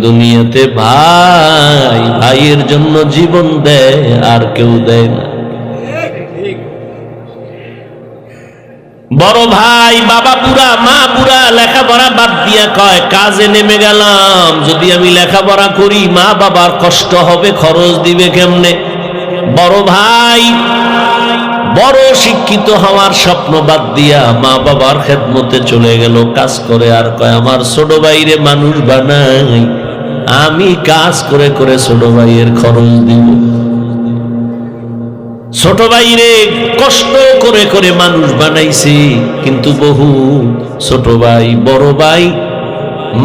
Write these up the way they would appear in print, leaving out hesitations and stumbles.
দুনিয়াতে ভাই ভাইয়ের জন্য জীবন দেয়, আর কেউ দেয় না। বড় ভাই বাবা বুড়া মা বুড়া লেখাপড়া বাদ দিয়া কয় কাজে নেমে গেলাম, যদি আমি লেখাপড়া করি মা বাবার কষ্ট হবে, খরচ দিবে কেমনে। বড় ভাই বড় শিক্ষিত হওয়ার স্বপ্ন বাদ দিয়া মা বাবার খেদমতে চলে গেল, কাজ করে। আর কয় আমার ছোট ভাইরে মানুষ বানাই, আমি কাজ করে করে ছোট ভাইয়ের খরচ দিব। ছোট ভাইরে কষ্ট করে করে মানুষ বানাইছে, কিন্তু বহু ছোট ভাই বড় ভাই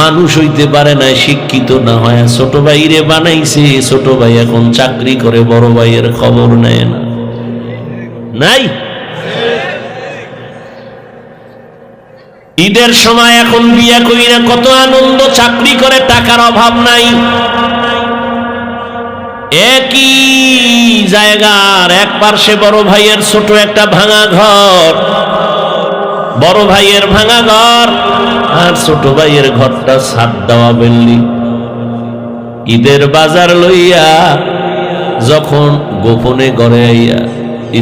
মানুষ হইতে পারে না, শিক্ষিত না হয় ছোট ভাইরে বানাইছে। ছোট ভাই এখন চাকরি করে, বড় ভাইয়ের খবর নেয় না। নাই ঈদের সময় এখন বিয়া কইরা কত আনন্দ, চাকরি করে টাকার অভাব নাই। একই জায়গার এক পার্শ্বে বড় ভাইয়ের ছোট একটা ভাঙা ঘর, বড় ভাইয়ের ভাঙা ঘর আর ছোট ভাইয়ের ঘরটা ছাদ দেওয়া বিল্ডিং। ঈদের বাজার লইয়া যখন গোপনে ঘরে আইয়া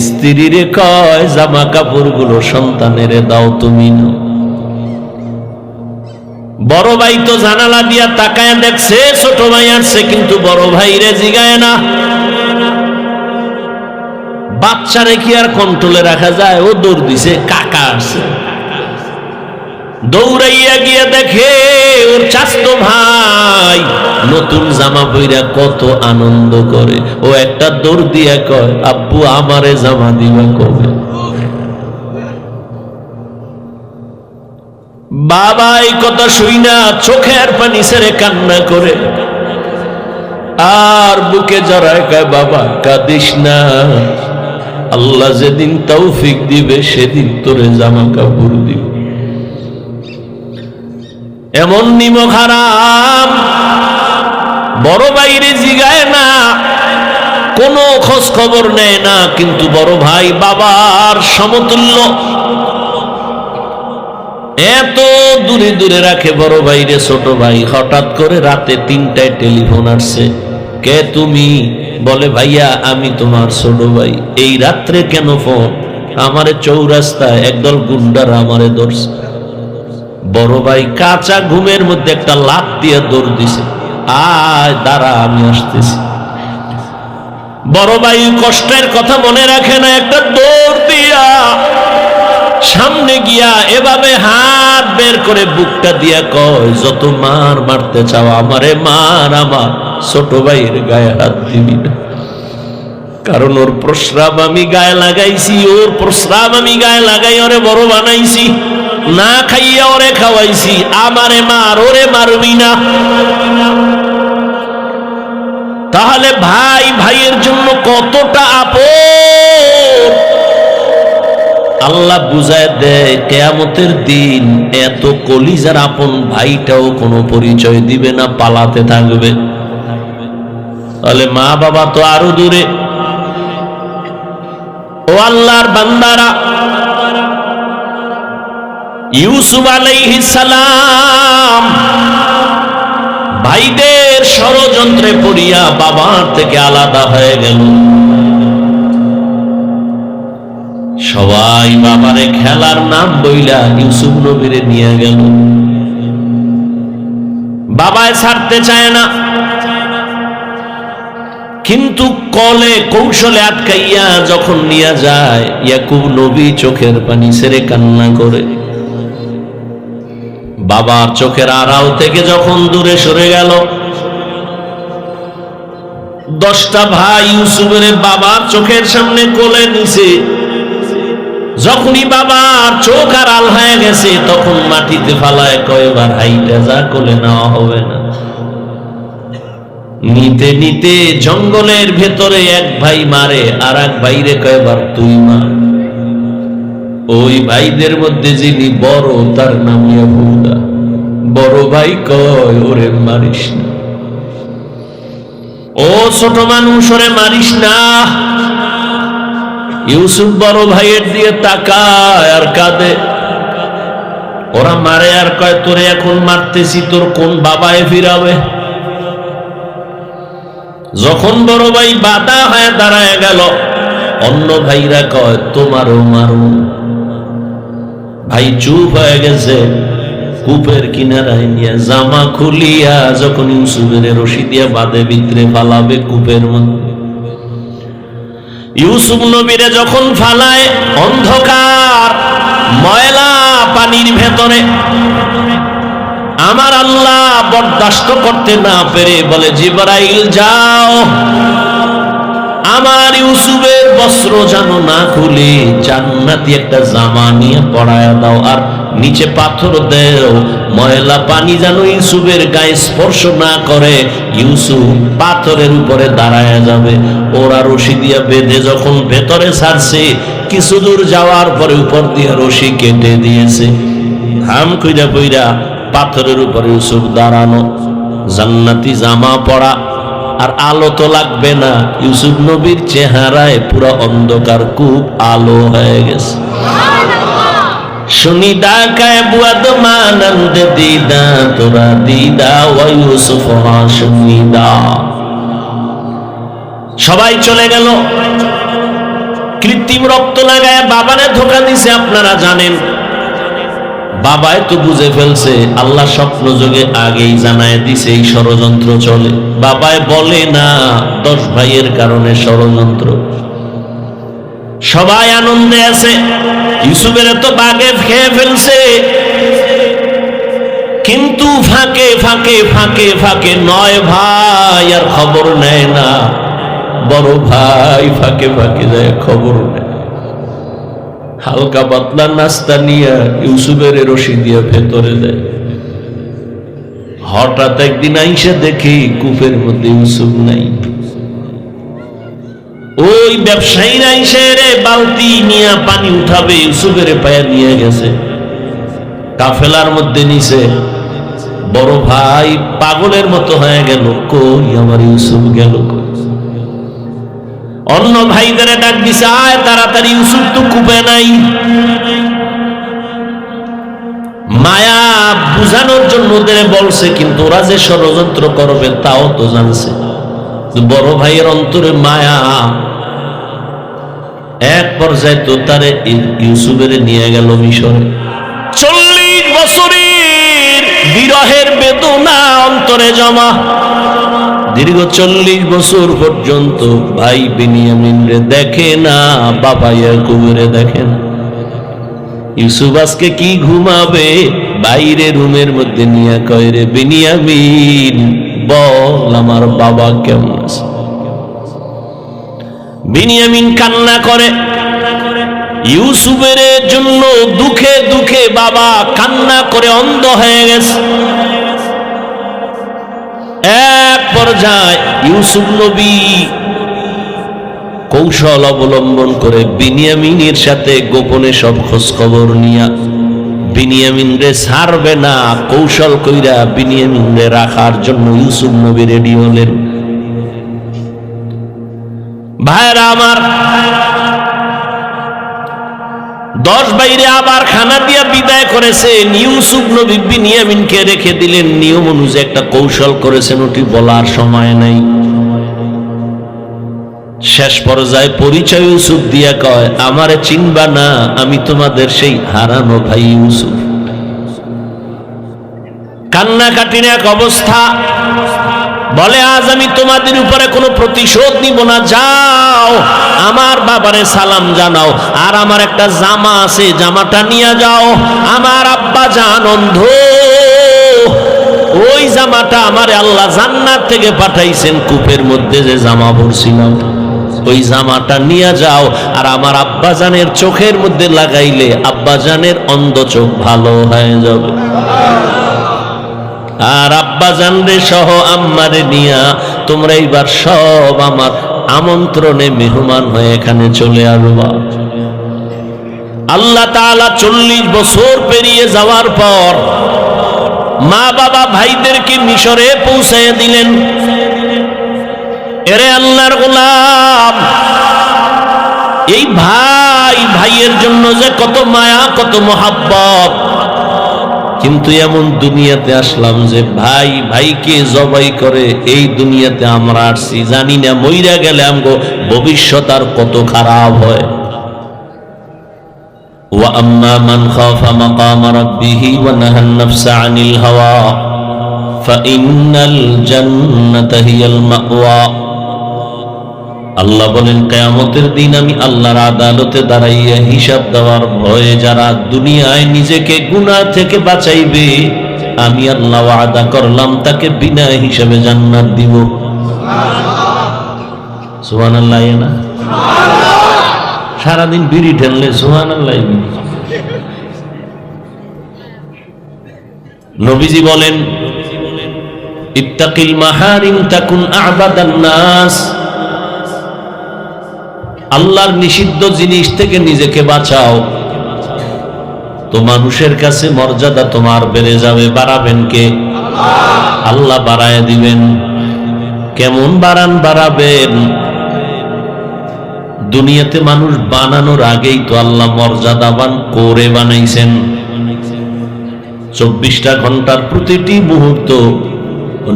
স্ত্রীরে কয় জামা কাপড় গুলো সন্তানের দাও তুমি নাও। বড় ভাই তো জানালা দিয়া তাকায় দেখছে ছোট ভাই আসছে, কিন্তু বড় ভাইরে জিগায় না। বাচ্চারে কি আর কন্ট্রোলে রাখা যায়? ও দৌড় দিছে, কাকা আসছে। দৌড়াইয়া গিয়া দেখে ওর চাচতো ভাই নতুন জামা পইরা কত আনন্দ করে। ও একটা দৌড় দিয়া কয় আব্বু আমারে জামা দিবা কবে? বাবা এই কথা শুই না চোখের পানি ছেড়ে কান্না করে, আর বুকে জড়ায় কয় বাবা কাঁদিস না, আল্লাহ যেদিন তৌফিক দিবে সেদিন তোরে জামা কাপড় দিবে। এমন নিমক হারাম বড় ভাইরে জিগায় না, কোনো খোঁজ খবর নেয় না, কিন্তু বড় ভাই বাবার সমতুল্য, এত দূরে দূরে রাখে বড় ভাইরে। ছোট ভাই হঠাৎ করে রাতে 3টায় টেলিফোন আসছে, কে তুমি? বলে ভাইয়া আমি তোমার ছোট ভাই। এই রাত্রে কেন ফোন? আমারে চৌরাস্তায় একদল গুন্ডারা আমারে ধরছে। বড় ভাই কাঁচা ঘুমের মধ্যে একটা লাফ দিয়ে দৌড় দিছে, আয় দাঁড়া আমি আসতেছি। বড় ভাই কষ্টের কথা মনে রাখে না, একটা দৌড় দিয়া সামনে গিয়া এভাবে হাত বের করে বুকটা দিয়া কয় যত মার মারতে চাও আমারে মার, আমার ছোট ভাইয়ের গায়ে হাত দিবি না, কারণ ওর প্রস্রাব আমি গায়ে লাগাইছি, ওর প্রস্রাব আমি গায়ে লাগাই ওরে বড় বানাইছি, না খাইয়া ওরে খাওয়াইছি, আমারে মার, ওরে মারবি না। তাহলে ভাই ভাইয়ের জন্য কতটা আপন আল্লাহ বুঝায় দেয়। কিয়ামতের দিন এত কলিজার আপন ভাইটাও কোনো পরিচয় দিবে না, পালাতে থাকবে। তাহলে মা বাবা তো আরো দূরে। ও আল্লাহর বান্দারা, ইউসুফ আলাইহিস সালাম ভাইদের ষড়যন্ত্রে পড়িয়া বাবার থেকে আলাদা হয়ে গেল। সবাই বাবারে খেলার নাম বইলা ইউসুফ নবীরে নিয়ে গেল। বাবায় ছাড়তে চায় না, কিন্তু কলে কৌশলে আটকাইয়া যখন নিয়ে যায় ইয়াকুব নবী চোখের পানি ছেড়ে কান্না করে। বাবার চোখের আড়াল থেকে যখন দূরে সরে গেল, 10টা ভাই ইউসুফের বাবার চোখের সামনে কোলে নিছে। যখনই বাবার চোখ আড়াল হয়ে গেছে তখন মাটিতে ফালায় কয়বার হাইটা যা কোলে নেওয়া হবে না। নিতে নিতে জঙ্গলের ভেতরে এক ভাই মারে, আর এক ভাইরে কয়বার তুই মার। ওই ভাইদের মধ্যে যিনি বড় তার নাম ইয়াহুদা। বড় ভাই কয় ওরে মারিস না, ও ছোট মানুষ ওরে মারিস না। ইউসুফ বড় ভাইয়ের দিয়ে তাকায় আর কাঁদে। ওরা মারে আর কয় তোরে এখন মারতেছি, তোর কোন বাবায় ফিরাবে? যখন বড় ভাই বাধা হয়ে দাঁড়ায় গেল, অন্য ভাইরা কয় তোমারও মারু। ভাই চুপ হয়ে গেছে। কূপের কিনারায় নিয়ে জামা খুলিয়া যখন ইউসুফের রশি দিয়া বাঁধে ভিতরে ফালাবে কূপের মধ্যে, ইউসুফ নবীরে যখন ফালায় অন্ধকার ময়লা পানির ভেতরে, আমার আল্লাহ বরদাস্ত করতে না পেরে বলে জিবরাইল যাও, আমার ইউসুফের বস্ত্র যেন না খুলে জান্নাতি একটা জামা নিয়ে পরায়া দাও, আর নিচে পাথর দেও, ময়লা পানি যেন ইউসুফের গায়ে স্পর্শ না করে, ইউসুফ পাথরের উপরে দাঁড়ায়া যাবে। ওরা রশি দিয়া বেঁধে যখন ভেতরে ছাড়ছে, কিছু দূর যাওয়ার পরে উপর দিয়ে রশি কেটে দিয়েছে। হাম কইরা কইরা পাথরের উপরে ইউসুফ দাঁড়ানো, জান্নাতি জামা পরা, আর আলো তো লাগবে না। ইউসুফ নবীর চেহারায় পুরো অন্ধকার, খুব আলো হয়ে গেছে। শুনিদা কায় বুয়াদ মানন্দ দিদা তোরা দিদা ওয়া ইউসুফ শুনিদা। সবাই চলে গেল। কৃত্রিম রক্ত লাগায় বাবারে ধোকা দিছে, আপনারা জানেন। বাবাই তো বুঝে ফেলছে, আল্লাহ স্বপ্ন যোগে আগেই জানায় দিছে এই ষড়যন্ত্র চলে। বাবাই বলে না 10 ভাইয়ের কারণে ষড়যন্ত্র। সবাই আনন্দে আছে, ইউসুফের তো বাগে খেয়ে ফেলছে, কিন্তু ফাঁকে ফাঁকে ফাঁকে ফাঁকে 9 ভাই আর খবর নেয় না। বড় ভাই ফাঁকে ফাঁকে যায়, খবর নেয়। হালকা পাতলা নাস্তা নিয়ে ইউসুফের রশি দিয়ে ভেতরে দেয়। হঠাৎ একদিন আইসা দেখি কূপের মধ্যে ইউসুফ নাই। ওই ব্যবসায়ীরা আইসা রে বালতি নিয়ে পানি উঠাবে, ইউসুফের পায়ে নিয়ে গেছে, কাফেলার মধ্যে নিছে। বড় ভাই পাগলের মতো হয়ে গেল, কই আমার ইউসুফ গেল কই? অন্য ভাইদের ডাক দিছে, আয় তাড়াতাড়ি, ইউসুফ তো কূপে নাই। মায়া বুঝানোর জন্য ওদের বলছে, কিন্তু ওরা যে ষড়যন্ত্র করবে তাও তো জানছে। বড় ভাইয়ের অন্তরে মায়া। এক পর্যায়ে তো তারে ইউসুফের নিয়ে গেল মিশরে। 40 বছরের বিরহের বেদনা অন্তরে জমা। দীর্ঘ 40 বছর পর্যন্ত ভাই বিনিয়ামিন রে দেখে না, বাবা ইয়াকুবরে দেখে না। ইউসুফ আজকে কি ঘুমাবে? বাইরে রুমের মধ্যে নিয়ে কয়, রে বিনিয়ামিন বল আমার বাবা কেমন আছে? বিনিয়ামিন কান্না করে। ইউসুফের জন্য দুঃখে দুঃখে বাবা কান্না করে অন্ধ হয়ে গেছে। এক পর্যায়ে ইউসুফ নবী কৌশল অবলম্বন করে বিনিয়ামিনের সাথে গোপনে সব খোঁজ খবর নিয়া বিনিয়ামিন রে ছাড়বে না, কৌশল কইরা বিনিয়ামিন রে রাখার জন্য ইউসুফ নবী রেডি হলেন। ভাইরা আমার, 10 বাইরে আবার খানা দিয়া বিদায় করেছেন। ইউসুফ নবী বিনিয়ামিনকে রেখে দিলেন। নিয়ম অনুযায়ী একটা কৌশল করেছেন, ওটি বলার সময় নাই। শেষ পর্যায়ে পরিচয় ইউসুফ দিয়া কয়, আমারে চিনবা না, আমি তোমাদের সেই হারানো ভাই ইউসুফ। কান্নাকাটির এক অবস্থা। বলে, আজ আমি তোমাদের উপরে কোনো প্রতিশোধ নিব না, যাও আমার বাবারে সালাম জানাও, আর আমার একটা জামা আছে, জামাটা নিয়ে যাও। আমার আব্বা জান অন্ধ, ওই জামাটা আমারে আল্লাহ জান্নাত থেকে পাঠাইছেন, কূপের মধ্যে যে জামা পরছিলাম ওই জামাটা নিয়ে যাও, আর আমার আব্বাজানের চোখের মধ্যে লাগাইলে আব্বাজানের অন্ধ চোখ ভালো হয়ে যাবে। আর আব্বাজান রে সহ আম্মারে নিয়া তোমরা এইবার সব আমার আমন্ত্রণে মেহমান হয়ে এখানে চলে আসবা। আল্লাহ তাআলা 40 বছর পেরিয়ে যাওয়ার পর মা বাবা ভাইদেরকে মিশরে পৌঁছায় দিলেন। এরে আল্লাহর গোলাম, এই ভাই ভাইয়ের জন্য যে কত মায়া, কত মহাব্বত, কিন্তু এমন দুনিয়াতে আসলাম যে ভাই ভাইকে জবাই করে এই দুনিয়াতে আমরা আসছি, জানি না মইরা গেলে আমগো ভবিষ্যৎ আর কত খারাপ হয়। ওয়া আম্মা মান খাফা মাকাম রাব্বিহি ওয়া নাহান নাফসা আনিল হাওয়া ফাইন্নাল জান্নাতা হিয়াল মাওয়া। আল্লাহ বলেন কিয়ামতের দিন আমি আল্লাহর আদালতে দাঁড়াইয়া হিসাব দেওয়ার ভয়ে যারা দুনিয়ায় নিজেকে গুনাহ থেকে বাঁচাইবে, আমি আল্লাহ ওয়াদা করলাম তাকে বিনা হিসাবে জান্নাত দিব। সুবহানাল্লাহ। না সারাদিন বিড়ি ঢেললে সুবহানাল্লাহ। নবীজি বলেন ইত্তাকিল মাহারিম তাকুন আ'বাদান নাস। আল্লাহর নিষিদ্ধ জিনিস থেকে নিজেকে বাঁচাও, তো মানুষের কাছে মর্যাদা তোমার বেড়ে যাবে। বাড়াবেন কে? আল্লাহ বাড়ায় দিবেন। কেমন বাড়াবেন? দুনিয়াতে মানুষ বানানোর আগেই তো আল্লাহ মর্যাদাবান করে বানাইছেন। 24টা ঘন্টার প্রতিটি মুহূর্ত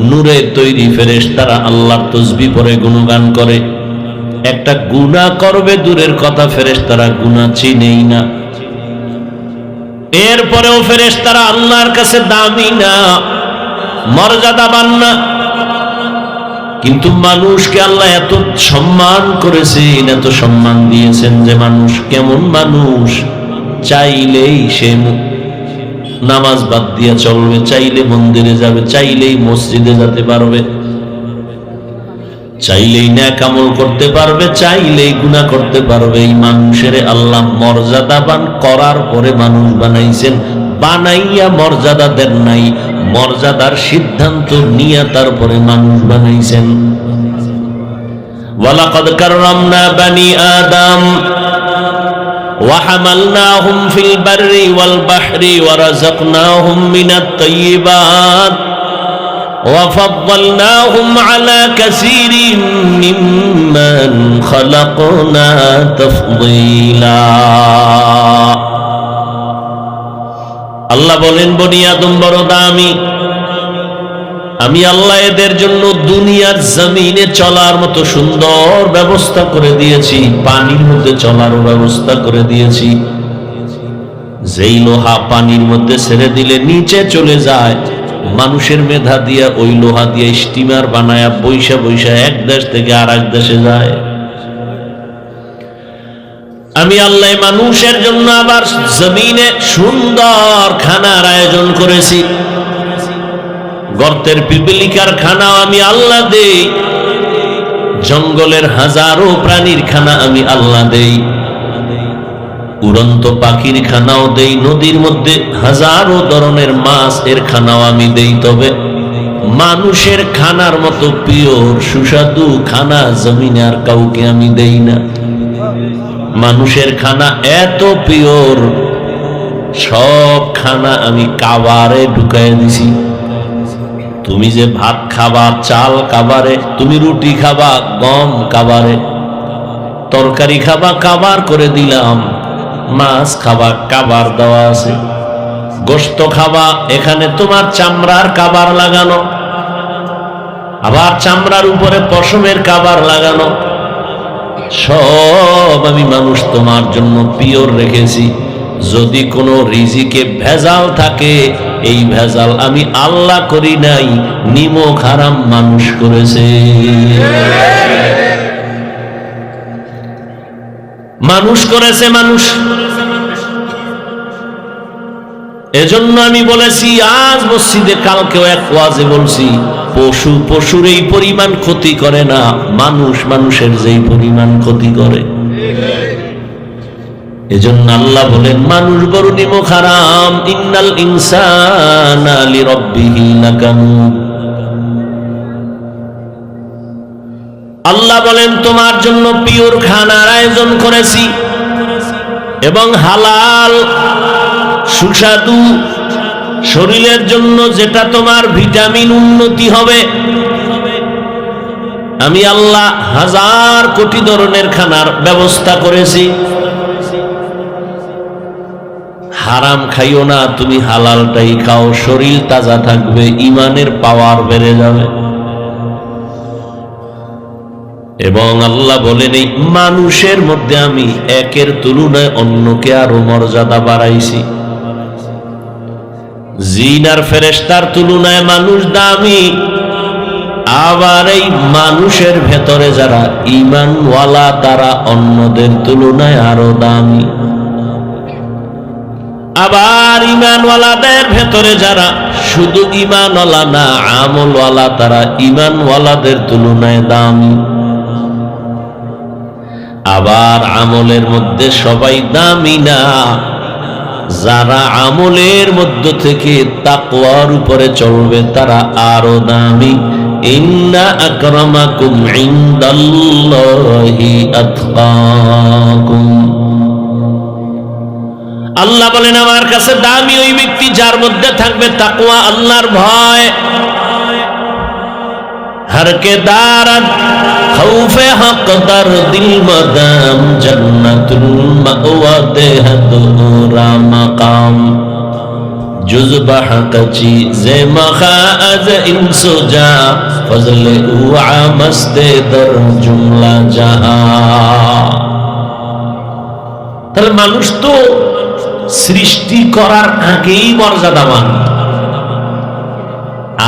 নূরে তৈরি ফেরেশতারা আল্লাহর তাসবিহ পড়ে গুণগান করে। একটা গুনাহ করবে দূরের কথা, ফেরেশতারা গুনাহ চিনেই না। এরপরেও ফেরেশতারা আল্লাহর কাছে দামি না, মর্যাদাবান না। কিন্তু মানুষকে আল্লাহ এত সম্মান করেছেন, এত সম্মান দিয়েছেন যে মানুষ কেমন মানুষ, চাইলেই সে নামাজ বাদ দিয়ে চলবে, চাইলে মন্দিরে যাবে, চাইলেই মসজিদে যেতে পারবে, চাইলেই নেক আমল করতে পারবে, চাইলেই গুনাহ করতে পারবে। এই মানুষের আল্লাহ মর্যাদাবান করার পরে মানুষ বানাইছেন, বানাইয়া মর্যাদা দেন নাই, মর্যাদার সিদ্ধান্ত নিয়ে তারপরে মানুষ বানাইছেন। ওয়ালাকাদ কাররামনা বানি আদম ওয়া হামালনাহুম ফিল বাররি ওয়াল বাহরি ওয়া রাযাকনাহুম মিনাত তাইয়্যিবাত وَفَضَّلْنَاهُمْ عَلَى كَثِيرٍ مِّمَّنْ خَلَقْنَا تَفْضِيلًا। আল্লাহ বলেন বনি আদম বড় দামি, আমি আল্লাহ এদের জন্য দুনিয়ার জমিনে চলার মতো সুন্দর ব্যবস্থা করে দিয়েছি, পানির মধ্যে চলার ব্যবস্থা করে দিয়েছি। যেই লোহা পানির মধ্যে ছেড়ে দিলে নিচে চলে যায়, মানুষের মেধা দিয়া ওই লোহা দিয়ে স্টিমার বানায়া বৈশা বৈশা এক দেশ থেকে আর এক দেশে যায়। আমি আল্লাহ মানুষের জন্য আবার জমিনে সুন্দর খানার আয়োজন করেছি। গর্তের পিপিলিকার খানাও আমি আল্লাহ দেই, জঙ্গলের হাজারো প্রাণীর খানা আমি আল্লাহ দেই, উড়ন্ত পাখির খানাও দেই, নদীর মধ্যে হাজারো ধরনের মাছ এর খানাও আমি দেই। তবে মানুষের খানার মতো পিওর সুস্বাদু খানা জমিনে আর কাউকে আমি দেই না। মানুষের খানা এত পিওর, সব খানা আমি কাবারে ঢুকাই দিছি। তুমি যে ভাত খাবা চাল কাবারে, তুমি রুটি খাবা গম কাবারে, তরকারি খাবা কাবার করে দিলাম, মাছ খাবা কাবার দেওয়া আছে, গোশত খাবা এখানে তোমার চামড়ার কাবার লাগানো, আবার চামড়ার উপরে পশমের কাবার লাগানো। সব আমি মানুষ তোমার জন্য পিওর রেখেছি। যদি কোনো রিজিকে ভেজাল থাকে, এই ভেজাল আমি আল্লাহ করি নাই, নিমক হারাম মানুষ করেছে। মানুষ করেছে মানুষ। এজন্য আমি বলেছি আজ মসজিদে, কালকেও এক ওয়াজে বলছি, পশুর এই পরিমাণ ক্ষতি করে না, মানুষ মানুষের যেই পরিমাণ ক্ষতি করে। এজন্য আল্লাহ বলেন মানুষ বড় নিমক হারাম। ইন্নাল ইনসানা লিরাব্বিহি লাকানুদ। আল্লাহ বলেন তোমার জন্য পিওর খানার আয়োজন করেছি এবং হালাল সুস্বাদু, শরীরের জন্য যেটা তোমার ভিটামিন উন্নতি হবে। আমি আল্লাহ হাজার কোটি ধরনের খানার ব্যবস্থা করেছি। হারাম খাইও না, তুমি হালালটাই খাও, শরীর তাজা থাকবে, ইমানের পাওয়ার বেড়ে যাবে। এবং আল্লাহ বলেন এই মানুষের মধ্যে আমি একের তুলনায় অন্যকে আরো মর্যাদা বাড়াইছি। জিন আর ফেরেশতার তুলনায় মানুষ দামি, আবার এই মানুষের ভেতরে যারা ঈমানওয়ালা তারা অন্যদের তুলনায় আরো দামি। আবার ঈমানওয়ালাদের ভেতরে যারা শুধু ঈমানওয়ালা না আমলওয়ালা তারা ঈমানওয়ালাদের তুলনায় দামি। আবার আমলের মধ্যে সবাই দামি না, যারা আমলের মধ্য থেকে তাকওয়ার উপরে চলবে তারা আরো দামি। ইন্না আকরামাকুম ইনদাল্লাহি আতকাকুম। আল্লাহ বলেন আমার কাছে দামি ওই ব্যক্তি যার মধ্যে থাকবে তাকওয়া, আল্লাহর ভয়। हर के दारत खौफे हक दर दिल मदाम जन्नतुल मअवा देहदुरा मकाम जुज बहकची जे मखा अज इंसुजा फजले उआ मस्ते दर जुमला जहा। তাহলে মানুষ তো সৃষ্টি করার আগেই মর্যাদাবান,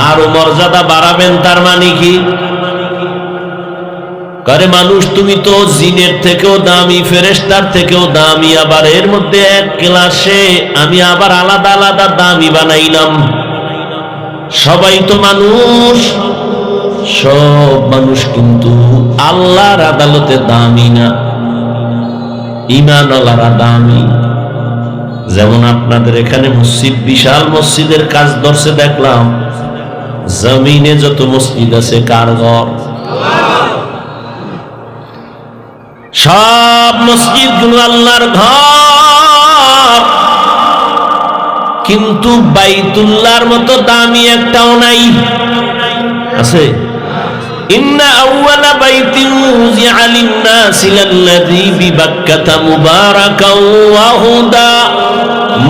আরো মর্যাদা বাড়াবেন তার মানে কি? করে মানুষ তুমি তো জিনের থেকেও দামি, ফেরেশতার থেকেও দামি, আবার এর মধ্যে এক ক্লাসে আমি আবার আলাদা আলাদা দামি বানাইলাম। সবাই তো মানুষ, সব মানুষ কিন্তু আল্লাহর আদালতে দামি না, ঈমানওয়ালারা দামি। যেমন আপনাদের এখানে মসজিদ, বিশাল মসজিদের কাজ ধরছে দেখলাম, জমিনে যত মসজিদ আছে কার ঘর? সব মসজিদ গুলো আল্লাহর ঘর, কিন্তু বাইতুল্লাহর মতো দামি একটাও নাই। আছে? ইন্না আউওয়ালা বাইতিন উযিআ লিন-নাসি লাল্লাযী বিবাক্কাতা মুবারাকাও ওয়া হুদা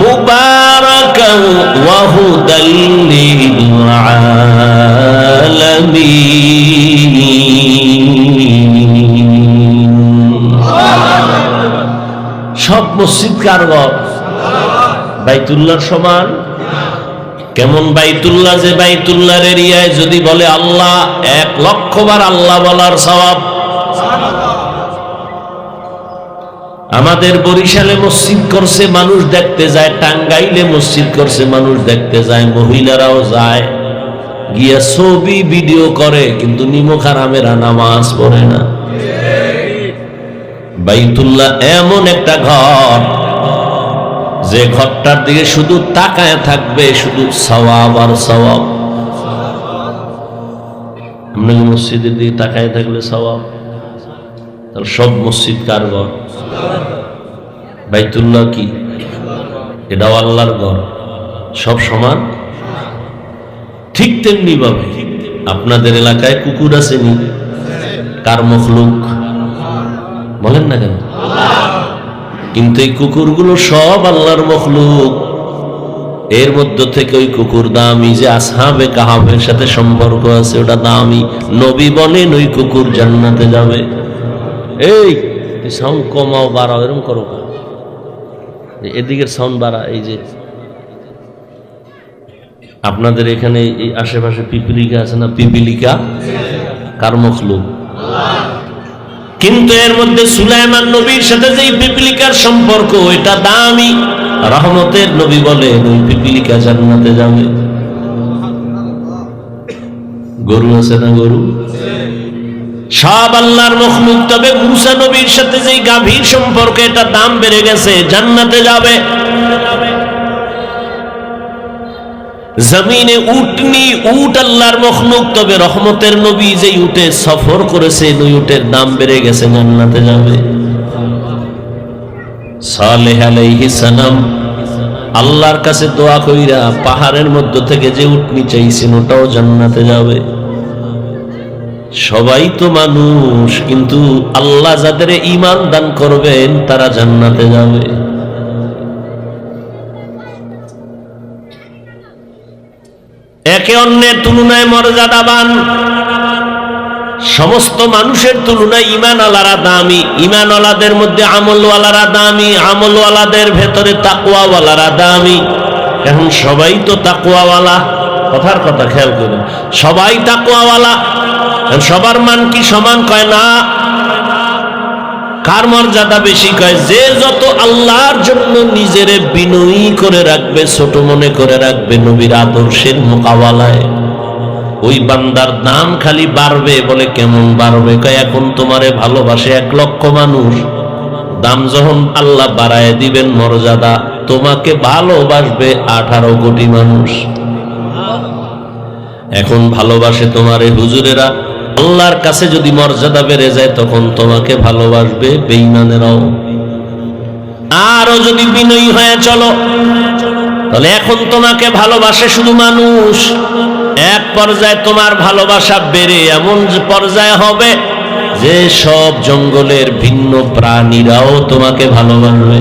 মুবারাকাও ওয়া হুদাল লিল আলামিন। সব মসজিদ কার ঘর? বাইতুল্লাহর সমান? কেমন বাইতুল্লাহ যে বাইতুল্লাহর এরিয়ায় যদি বলে আল্লাহ 1,00,000 বার আল্লাহ বলার সওয়াব। আমাদের বরিশালে মসজিদ করছে মানুষ দেখতে যায়, টাঙ্গাইলে মসজিদ করছে মানুষ দেখতে যায়, মহিলারাও যায়, গিয়া ছবি ভিডিও করে, কিন্তু নিমক হারামেরা নামাজ পড়ে না। বাইতুল্লাহ এমন একটা ঘর যে ঘরটার দিকে শুধু তাকায় থাকবে, শুধু সওয়াব আর সওয়াব। আমরা মসজিদের দিকে তাকায় থাকলে সওয়াব। তাহলে সব মসজিদ কার ঘর? বাইতুল্লাহ কি? এটাও আল্লাহর ঘর। সব সমান? ঠিক তেমনি ভাবে আপনাদের এলাকায় কুকুর আছে নি? কার মখলুক? বলেন না কেন? কিন্তু এই কুকুরগুলো সব আল্লাহর মখলুক। এর মধ্য থেকে ওই কুকুর দামি যে আসহাবে কাহাফের সাথে সম্পর্ক আছে, ওটা দামি। নবী বলেন ওই কুকুর জান্নাতে যাবে। এই সাউন্ড কমাও, বাড়াও, এরকম করো, এদিকের সাউন্ড বাড়া। এই যে আপনাদের এখানে এই আশেপাশে পিপিলিকা আছে না? পিপিলিকা কার মখলুক? কিন্তু এর মধ্যে সুলাইমান নবীর সাথে যে পিপিলিকার সম্পর্ক, এটা দামি। রহমতের নবী বলেন ওই পিপিলিকা জান্নাতে যাবে। গরু আছে না? গরু সব আল্লাহর মখলুক, তবে মুসা নবীর সাথে যে গাভীর সম্পর্ক, এটা দাম বেড়ে গেছে, জান্নাতে যাবে। জমিনে উটনি, উট আল্লাহর মখলুক, তবে রহমতের নবী যে উটে সফর করেছে ওই উটের দাম বেড়ে গেছে, জান্নাতে যাবে। সালেহ আলাইহিস সালাম আল্লাহর কাছে দোয়া কইরা পাহাড়ের মধ্য থেকে যে উটনি চাইছেন ওটাও জান্নাতে যাবে। সবাই তো মানুষ, কিন্তু আল্লাহ যাদের ঈমান দান করবেন তারা জান্নাতে যাবে। একে অন্যের তুলনায় মর্যাদাবান। সমস্ত মানুষের তুলনায় ঈমানওয়ালারা দামি, ঈমানওয়ালাদের মধ্যে আমলওয়ালারা দামি, আমলওয়ালাদের ভেতরে তাকওয়াওয়ালারা দামি। এখন সবাই তো তাকওয়াওয়ালা, কথার কথা খেয়াল করুন, সবাই তাকওয়াওয়ালা, সবার মান কি সমান? কয় না। কার মর্যাদা বেশি? কয় যে যত আল্লাহর জন্য নিজেরে বিনয়ী করে রাখবে, ছোট মনে করে রাখবে নবীর আদর্শের মোকাবেলায়, ওই বান্দার দাম খালি বাড়বে। বলে কেমন বাড়বে? কয় এখন তোমারে ভালোবাসে 1 লক্ষ মানুষ, দাম যখন আল্লাহ বাড়ায় দিবেন মর্যাদা, তোমাকে ভালোবাসবে 18 কোটি মানুষ। এখন ভালোবাসে তোমারে হুজুরেরা, আল্লাহর কাছে যদি মর্যাদা বেড়ে যায় তখন তোমাকে ভালোবাসবে বেঈমানেরাও। আরো যদি বিনয়ী হয়ে চলো তাহলে এখন তোমাকে ভালোবাসে শুধু মানুষ, এক পর্যায়ে তোমার ভালোবাসা বেড়ে এমন পর্যায়ে হবে যে সব জঙ্গলের ভিন্ন প্রাণীরাও তোমাকে ভালোবাসবে।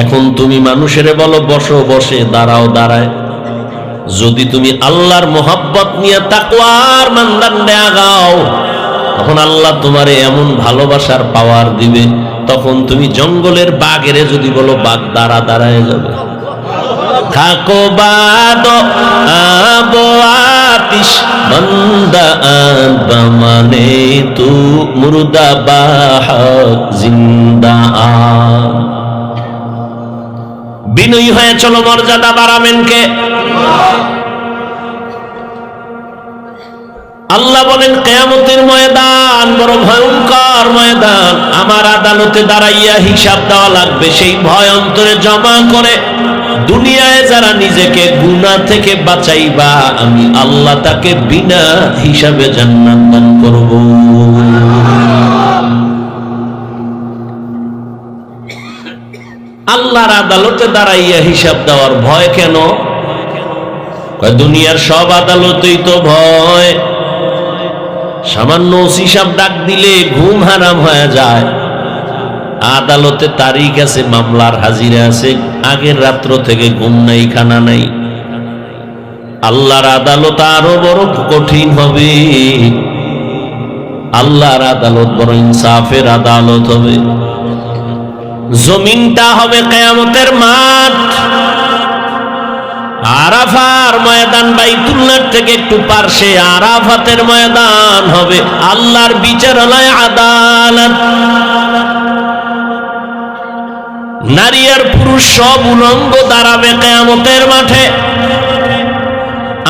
এখন তুমি মানুষের বলো বসো বসে, দাঁড়াও দাঁড়ায়। যদি তুমি আল্লাহর মোহাব্বত নিয়ে তাকওয়ার মানদণ্ডে আগাও, তখন আল্লাহ তোমারে এমন ভালোবাসার পাওয়ার দিবে, তখন তুমি জঙ্গলের বাঘের যদি বলো বাঘ দাঁড়া দাঁড়ায় যাবে। থাকো বাদ আবো আতিশ বান্দা মানে তু মুর্দা বাহ জিন্দা। বিনয়ী হয়ে চলো, মর্যাদা বাড়াবেন কে? আল্লাহ বলেন কিয়ামতের ময়দান বড় ভয়ঙ্কর ময়দান, আমার আদালতে দাঁড়াইয়া হিসাব দেওয়া লাগবে। সেই ভয় অন্তরে জমা করে দুনিয়ায় যারা নিজেকে গুনাহ থেকে বাঁচাইবা, আমি আল্লাহ তাকে বিনা হিসাবে জান্নাত দান করব। আল্লাহর আদালতে দাঁড়াইয়া হিসাব দেওয়ার ভয় কেন? দুনিয়ার সব আদালতেই তো ভয়। সামান্য হিসাব ডাক দিলে ঘুম হারাম হয়ে যায়। আদালতে তারিখ আছে, মামলার হাজিরা আছে, আগের রাত্র থেকে ঘুম নাই, খানা নাই। আল্লাহর আদালত আরো বড় কঠিন হবে। আল্লাহর আদালত বড় ইনসাফের আদালত হবে। জমিনটা হবে কিয়ামতের মাঠ। আরাফার ময়দান বাইতুল্লাহ থেকে একটু পার্শ্বে আরাফাতের ময়দান হবে আল্লাহর বিচারালয়, আদালত। নারী আর পুরুষ সব উলঙ্গ দাঁড়াবে কিয়ামতের মাঠে।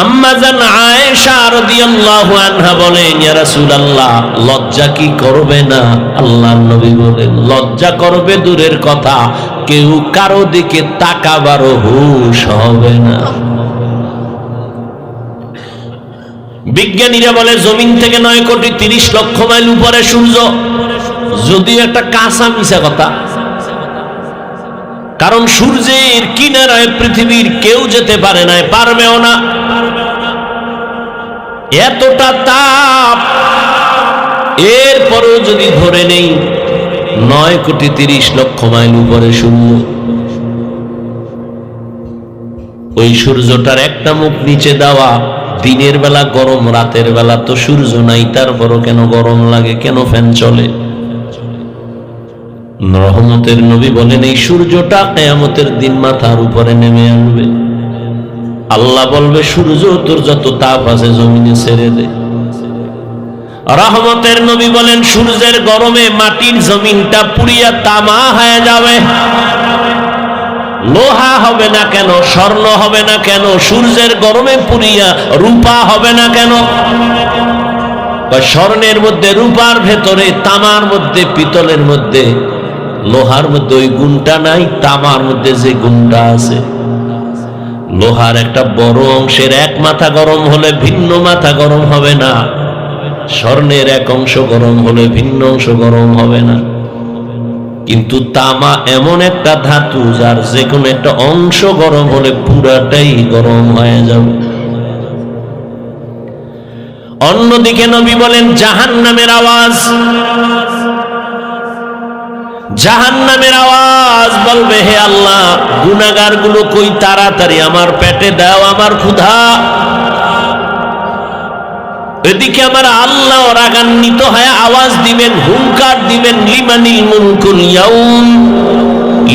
আম্মা জান আয়েশা রাদিয়াল্লাহু আনহা বলেন, ইয়া রাসূলুল্লাহ, লজ্জা কি করবে না? আল্লাহর নবী বলেন, লজ্জা করবে দূরের কথা, কেউ কারো দিকে তাকাবারও হুঁশ হবে না। বিজ্ঞানীরা বলে জমিন থেকে 9,30,00,000 মাইল উপরে সূর্য, যদিও একটা কাঁচা মিছা কথা, কারণ সূর্যের কিনারায় পৃথিবীর কেউ যেতে পারে না, পারবেও না। এতটা তাপ, এরপরেও যদি ধরে নেই 9,30,00,000 মাইল উপরে সূর্য, ওই সূর্যটার একটা মুখ নিচে দেওয়া, দিনের বেলা গরম, রাতের বেলা তো সূর্য নাই, তারপরও কেন গরম লাগে? কেন ফ্যান চলে? রহমতের নবী বলেন, এই সূর্যটা কিয়ামতের দিন মাথার উপরে নেমে আসবে। আল্লাহ বলবে, সূর্য তোর যত তাপ আছে জমিনে ছেড়ে দে। রহমতের নবী বলেন, সূর্যের গরমে মাটির জমিনটা পুড়িয়া তামা হয়ে যাবে। লোহা হবে না কেন? স্বর্ণ হবে না কেন? সূর্যের গরমে পুড়িয়া রূপা হবে না কেন? স্বর্ণের মধ্যে, রূপার ভেতরে, তামার মধ্যে, পিতলের মধ্যে, লোহার মধ্যে ওই গুণটা নাই, তামার মধ্যে যে গুণটা আছে। লোহার একটা বড় অংশের এক মাথা গরম হলে ভিন্ন মাথা গরম হবে না, স্বর্ণের এক অংশ গরম হলে ভিন্ন অংশ গরম হবে না। কিন্তু তামা এমন একটা ধাতু যার যে কোনো একটা অংশ গরম হলে পুরাটাই গরম হয়ে যাবে। অন্যদিকে নবী বলেন, জাহান্নামের আওয়াজ, জাহান্নামের আওয়াজ বলবে, হে আল্লাহ, গুনাহগার গুলো কই, তাড়াতাড়ি আমার পেটে দাও, আমার ক্ষুধা। এদিকে আমার আল্লাহ রাগান্বিত হয়ে আওয়াজ দিবেন, হুঙ্কার দিবেন, লিমানিল মুলকুল ইয়াউম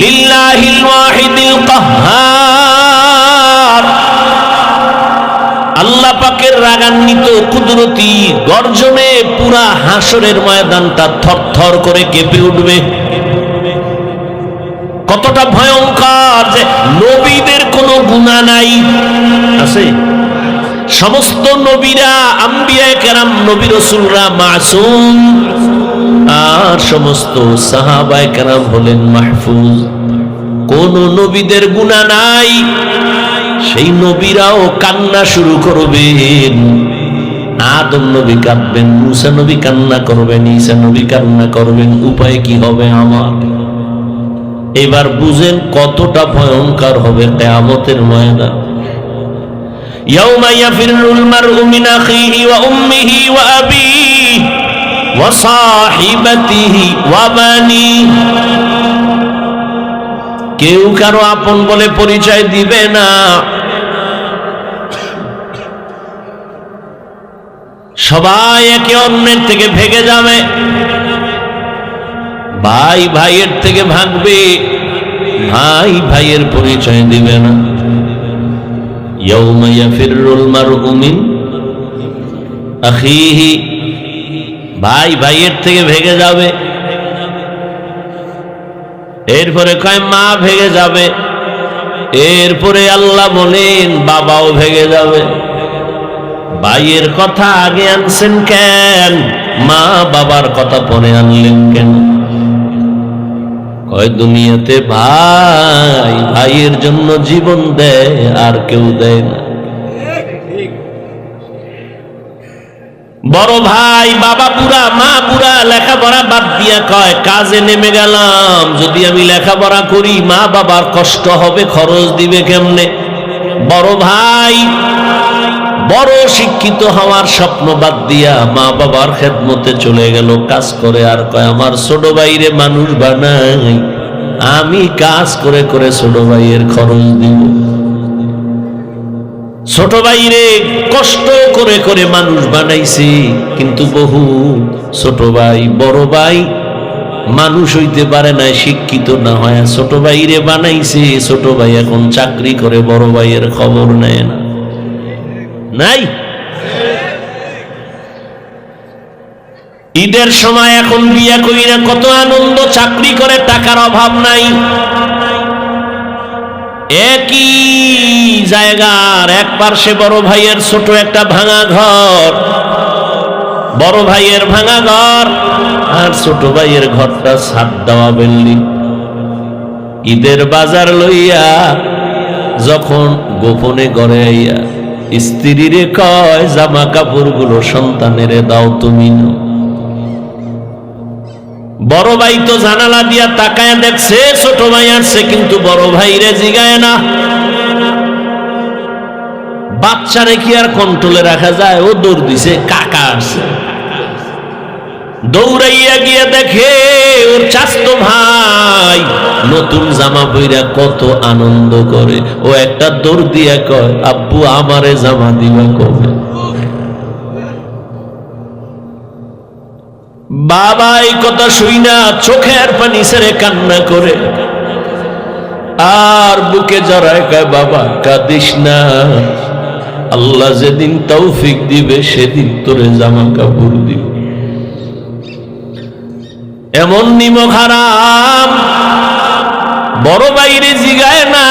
লিল্লাহিল ওয়াহিদিল কাহ্হার। আল্লাহ পাকের রাগান্বিত কুদরতি গর্জনে পুরা হাসরের ময়দানটা থরথর করে কেঁপে উঠবে। কতটা ভয়ঙ্কর যে নবীদের কোনো গুনাহ নাই, আছে? সমস্ত নবীরা, আম্বিয়া কেরাম, নবী রাসূলরা মাসুম, আর সমস্ত সাহাবায়ে কেরাম হলেন মাহফুজ। কোন নবীদের গুনাহ নাই। সেই নবীরাও কান্না শুরু করবেন। আদম নবী কাঁদবেন, মুসা নবী কান্না করবেন, ঈসা নবী কান্না করবেন। উপায় কি হবে আমার? এবার বুঝেন কতটা ভয়ঙ্কর হবে কিয়ামতের ময়দান। ইয়াউমা ইয়াফিরুল মারউ মিন আখিহি ওয়া উম্মিহি ওয়া আবিহি ওয়া সাহিবাতিহি ওয়া বানিহি। কেউ কারো আপন বলে পরিচয় দিবে না। সবাই একে অন্যের থেকে ভেগে যাবে। ভাই ভাইয়ের থেকে ভাগবে, ভাই ভাইয়ের পরিচয় দিবে না। ইয়াউমা ইয়াফিরুল মারউ মিন আখিহি, ভাই ভাইয়ের থেকে ভেগে যাবে। এরপরে কয় মা ভেগে যাবে। এরপরে আল্লাহ বলেন বাবাও ভেগে যাবে। ভাইয়ের কথা আগে আনছেন কেন? মা বাবার কথা পরে আনলেন কেন? কয় দুনিয়াতে ভাই ভাইয়ের জন্য জীবন দেয়, আর কেউ দেয় না। বড় ভাই বাবা বুড়া, মা বুড়া, লেখাপড়া বাদ দিয়া কয় কাজে নেমে গেলাম। যদি আমি লেখাপড়া করি মা বাবার কষ্ট হবে, খরচ দিবে কেমনে? বড় ভাই বড় শিক্ষিত হওয়ার স্বপ্ন বাদ দিয়া মা বাবার খেদমতে চলে গেল, কাজ করে। আর কয় আমার ছোট ভাইরে মানুষ বানাই, আমি কাজ করে করে ছোট ভাইয়ের খরচ দিব। ছোট ভাইরে কষ্ট করে করে মানুষ বানাইছে, কিন্তু বহু ছোট ভাই বড় ভাই মানুষ হইতে পারে না, শিক্ষিত না হয় ছোট ভাইরে বানাইছে। ছোট ভাই এখন চাকরি করে, বড় ভাইয়ের খবর নেয় না। নাই? ঈদের সময় এখন বিয়া করি না, কত আনন্দ, চাকরি করে, টাকার অভাব নাই। একই জায়গার এক পার্শ্বে বড় ভাইয়ের ছোট একটা ভাঙা ঘর, বড় ভাইয়ের ভাঙা ঘর, আর ছোট ভাইয়ের ঘরটা ছাদ দেওয়া বিল্ডিং। ঈদের বাজার লইয়া যখন গোপনে ঘরে আইয়া স্ত্রীরে কয় জামা কাপড় গুলো সন্তানেরে দাও, তুমি নাও। বড় ভাই তো জানালা দিয়া তাকায় দেখছে ছোট ভাই আসছে, কিন্তু বড় ভাইরে জিগায় না। বাচ্চারে কি আর কন্ট্রোলে রাখা যায়? ও দৌড় দিছে, কাকা আসছে। দৌড়াইয়া গিয়ে দেখে ওর চাচতো ভাই নতুন জামা পইরা কত আনন্দ করে। ও একটা দৌড় দিয়া কয় আব্বু আমারে জামা দিবা কবে? বাবা এই কথা শুই না চোখের পানি ছেড়ে কান্না করে, আর বুকে জড়ায় কয় বাবা কাঁদিস না, আল্লাহ যেদিন তৌফিক দিবে সেদিন তোরে জামা কাপড় দিবে। এমন নিমক হারাম বড় ভাইরে জিগায় না,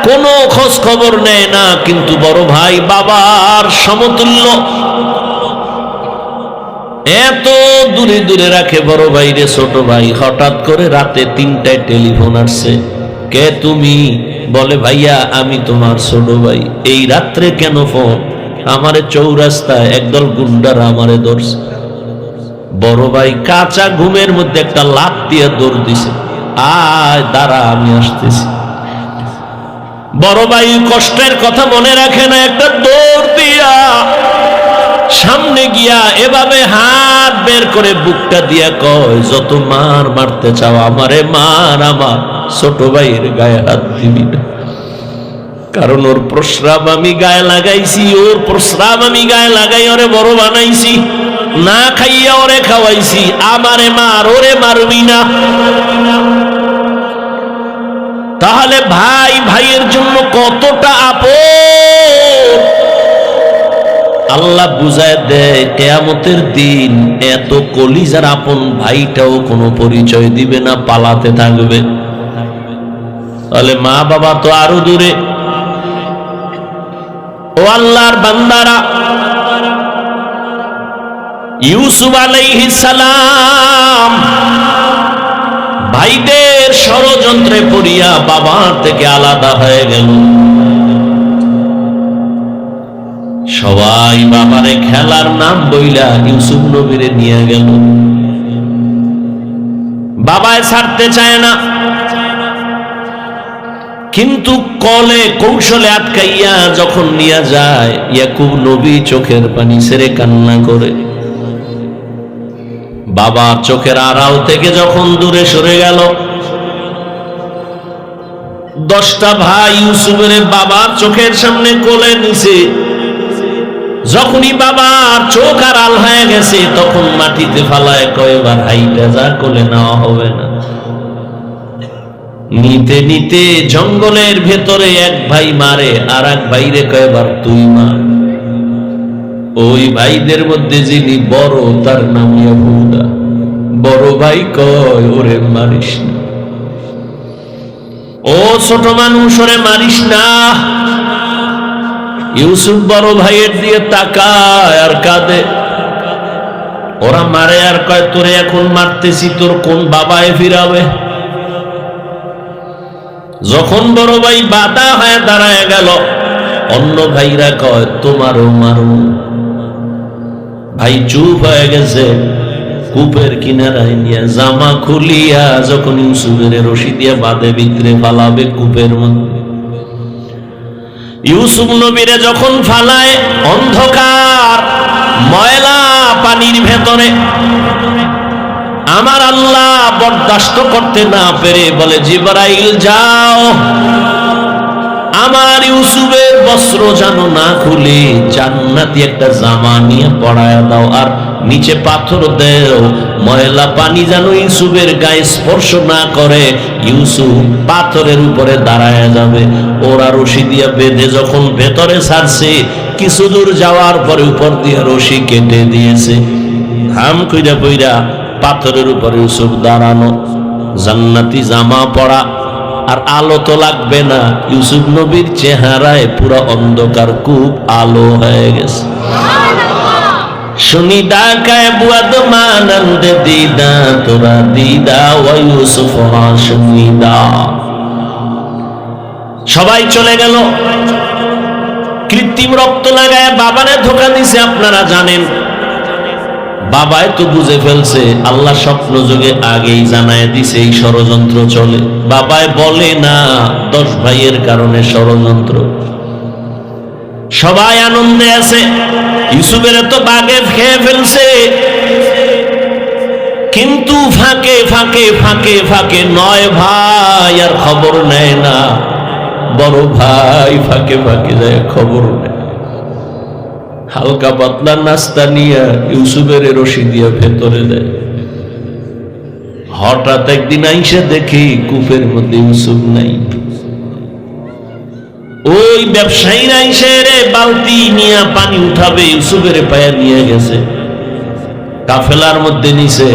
কোনো খোঁজ খবর নেয় না, কিন্তু বড় ভাই বাবার সমতুল্য। এত দূরে দূরে রাখে বড় ভাইরে ছোট ভাই। হঠাৎ করে রাতে 3টায় টেলিফোন আসছে। কে তুমি? বলে ভাইয়া আমি তোমার ছোট ভাই। এই রাত্রে কেন ফোন? আমারে চৌরাস্তায় একদল গুন্ডারা আমারে ধরছে। বড় ভাই কাঁচা ঘুমের মধ্যে একটা লাফ দিয়ে দৌড় দিছে, আয় দাঁড়া আমি আসতেছি। বড় ভাই কষ্টের কথা মনে রাখে না, একটা দৌড় দিয়া সামনে গিয়া এভাবে হাত বের করে বুকটা দিয়া কয়, যত মার মারতে চাও আমারে মার, আমার ছোট ভাইয়ের গায়ে হাত দিবি না। কারণ ওর প্রস্রাব আমি গায়ে লাগাইছি, ওর প্রস্রাব আমি গায়ে লাগাই ওরে বড় বানাইছি, না খাইয়া ওরে খাওয়াইছি, আমারে মার, ওরে মারবি না। তাহলে ভাই ভাইয়ের জন্য কতটা আপন আল্লাহ বুঝায় দেয়। কিয়ামতের দিন এত কলিজার আপন ভাইটাও কোনো পরিচয় দিবে না, পালাতে থাকবে। তাহলে মা বাবা তো আরো দূরে। ও আল্লাহর বান্দারা, ইউসুফ আলাইহিস সালাম ভাইদের ষড়যন্ত্রে পড়িয়া বাবার থেকে আলাদা হয়ে গেল। সবাই বাবারে খেলার নাম বইলা ইউসুফ নবীরে নিয়ে গেল। বাবায় ছাড়তে চায় না, কিন্তু কলে কৌশলে আটকাইয়া যখন নিয়ে যায়, ইয়াকুব নবী চোখের পানি ছেড়ে কান্না করে। বাবা চোখের আড়াল থেকে যখন দূরে সরে গেল, 10টা ভাই ইউসুফের বাবার চোখের সামনে কোলে নিছে। যখনই বাবার চোখ আড়াল হয়ে গেছে, তখন মাটিতে ফালায় কয়বার হাইটা যা, কোলে নেওয়া হবে না। নিতে নিতে জঙ্গলের ভেতরে এক ভাই মারে, আর এক ভাইরে কয়বার তুই মার। ওই ভাইদের মধ্যে যিনি বড়, তার নাম ইয়াহুদা। বড় ভাই কয়, ওরে মারিস না, ও ছোট মানুষ, ওরে মারিস না। ইউসুফ বড় ভাইয়ের দিয়ে তাকায় আর কাঁদে। ওরা মারে আর কয়, তোরে এখন মারতেছি, তোর কোন বাবায় ফিরাবে? যখন বড় ভাই বাধা হয়ে দাঁড়ায় গেল, অন্য ভাইরা কয়, তোমারও মারো। ভাই চুপ হয়ে গেছে। কূপের কিনারায় নিয়ে জামা খুলিয়া যখন ইউসুফের রশি দিয়ে বাঁধে ভিতরে ফালাবে কূপের মধ্যে, ইউসুফ নবীরে যখন ফালায় অন্ধকার ময়লা পানির ভেতরে, আমার আল্লাহ বরদাস্ত করতে না পেরে বলে, জিবরাইল যাও, আমার ইউসুফের বস্ত্র যেন না খুলে জান্নাতি একটা জামা নিয়ে পরায়া দাও, আর নিচে পাথর দেও, ময়লা পানি যেন ইউসুফের গায়ে স্পর্শ না করে। ইউসুফ পাথরের উপরে দাঁড়ায় যাবে। ওরা রশি দিয়ে বেঁধে যখন ভেতরে ছাড়ছে, কিছু দূর যাওয়ার পরে উপর দিয়ে রশি কেটে দিয়েছে। হাম কইরা পইরা পাথরের উপরে ইউসুফ দাঁড়ানো, জান্নাতি জামা পরা, আর আলো তো লাগবে না। ইউসুফ নবীর চেহারায় পুরো অন্ধকার, খুব আলো হয়ে গেছে। শুনি ডাকায় বুয়াদ মানন্দ দিদা, তোরা দিদা ও ইউসুফ শুনিদা। সবাই চলে গেল। কৃত্রিম রক্ত লাগায় বাবারে ধোকা দিছে। আপনারা জানেন, বাবায় তো বুঝে ফেলছে, আল্লাহ স্বপ্ন যুগে আগেই জানায় দিছে এই ষড়যন্ত্র চলে। বাবায় বলে না, 10 ভাইয়ের কারণে ষড়যন্ত্র। সবাই আনন্দে আছে। ইউসুফের তো বাগে খেয়ে ফেলছে, কিন্তু ফাঁকে ফাঁকে ফাঁকে ফাঁকে 9 ভাই আর খবর নেয় না। বড় ভাই ফাঁকে ফাঁকে যায়, খবর নেয়। হালকা পাতলা নাস্তা নিয়ে ইউসুফের রশি দিয়ে ভেতরে দেয়। হঠাৎ একদিন আইসা দেখি কূপের মধ্যে ইউসুফ নাই। ওই ব্যবসায়ীরা আইসা রে বালতি নিয়ে পানি উঠাবে, ইউসুফের পায়ে নিয়ে গেছে, কাফেলার মধ্যে নিছে।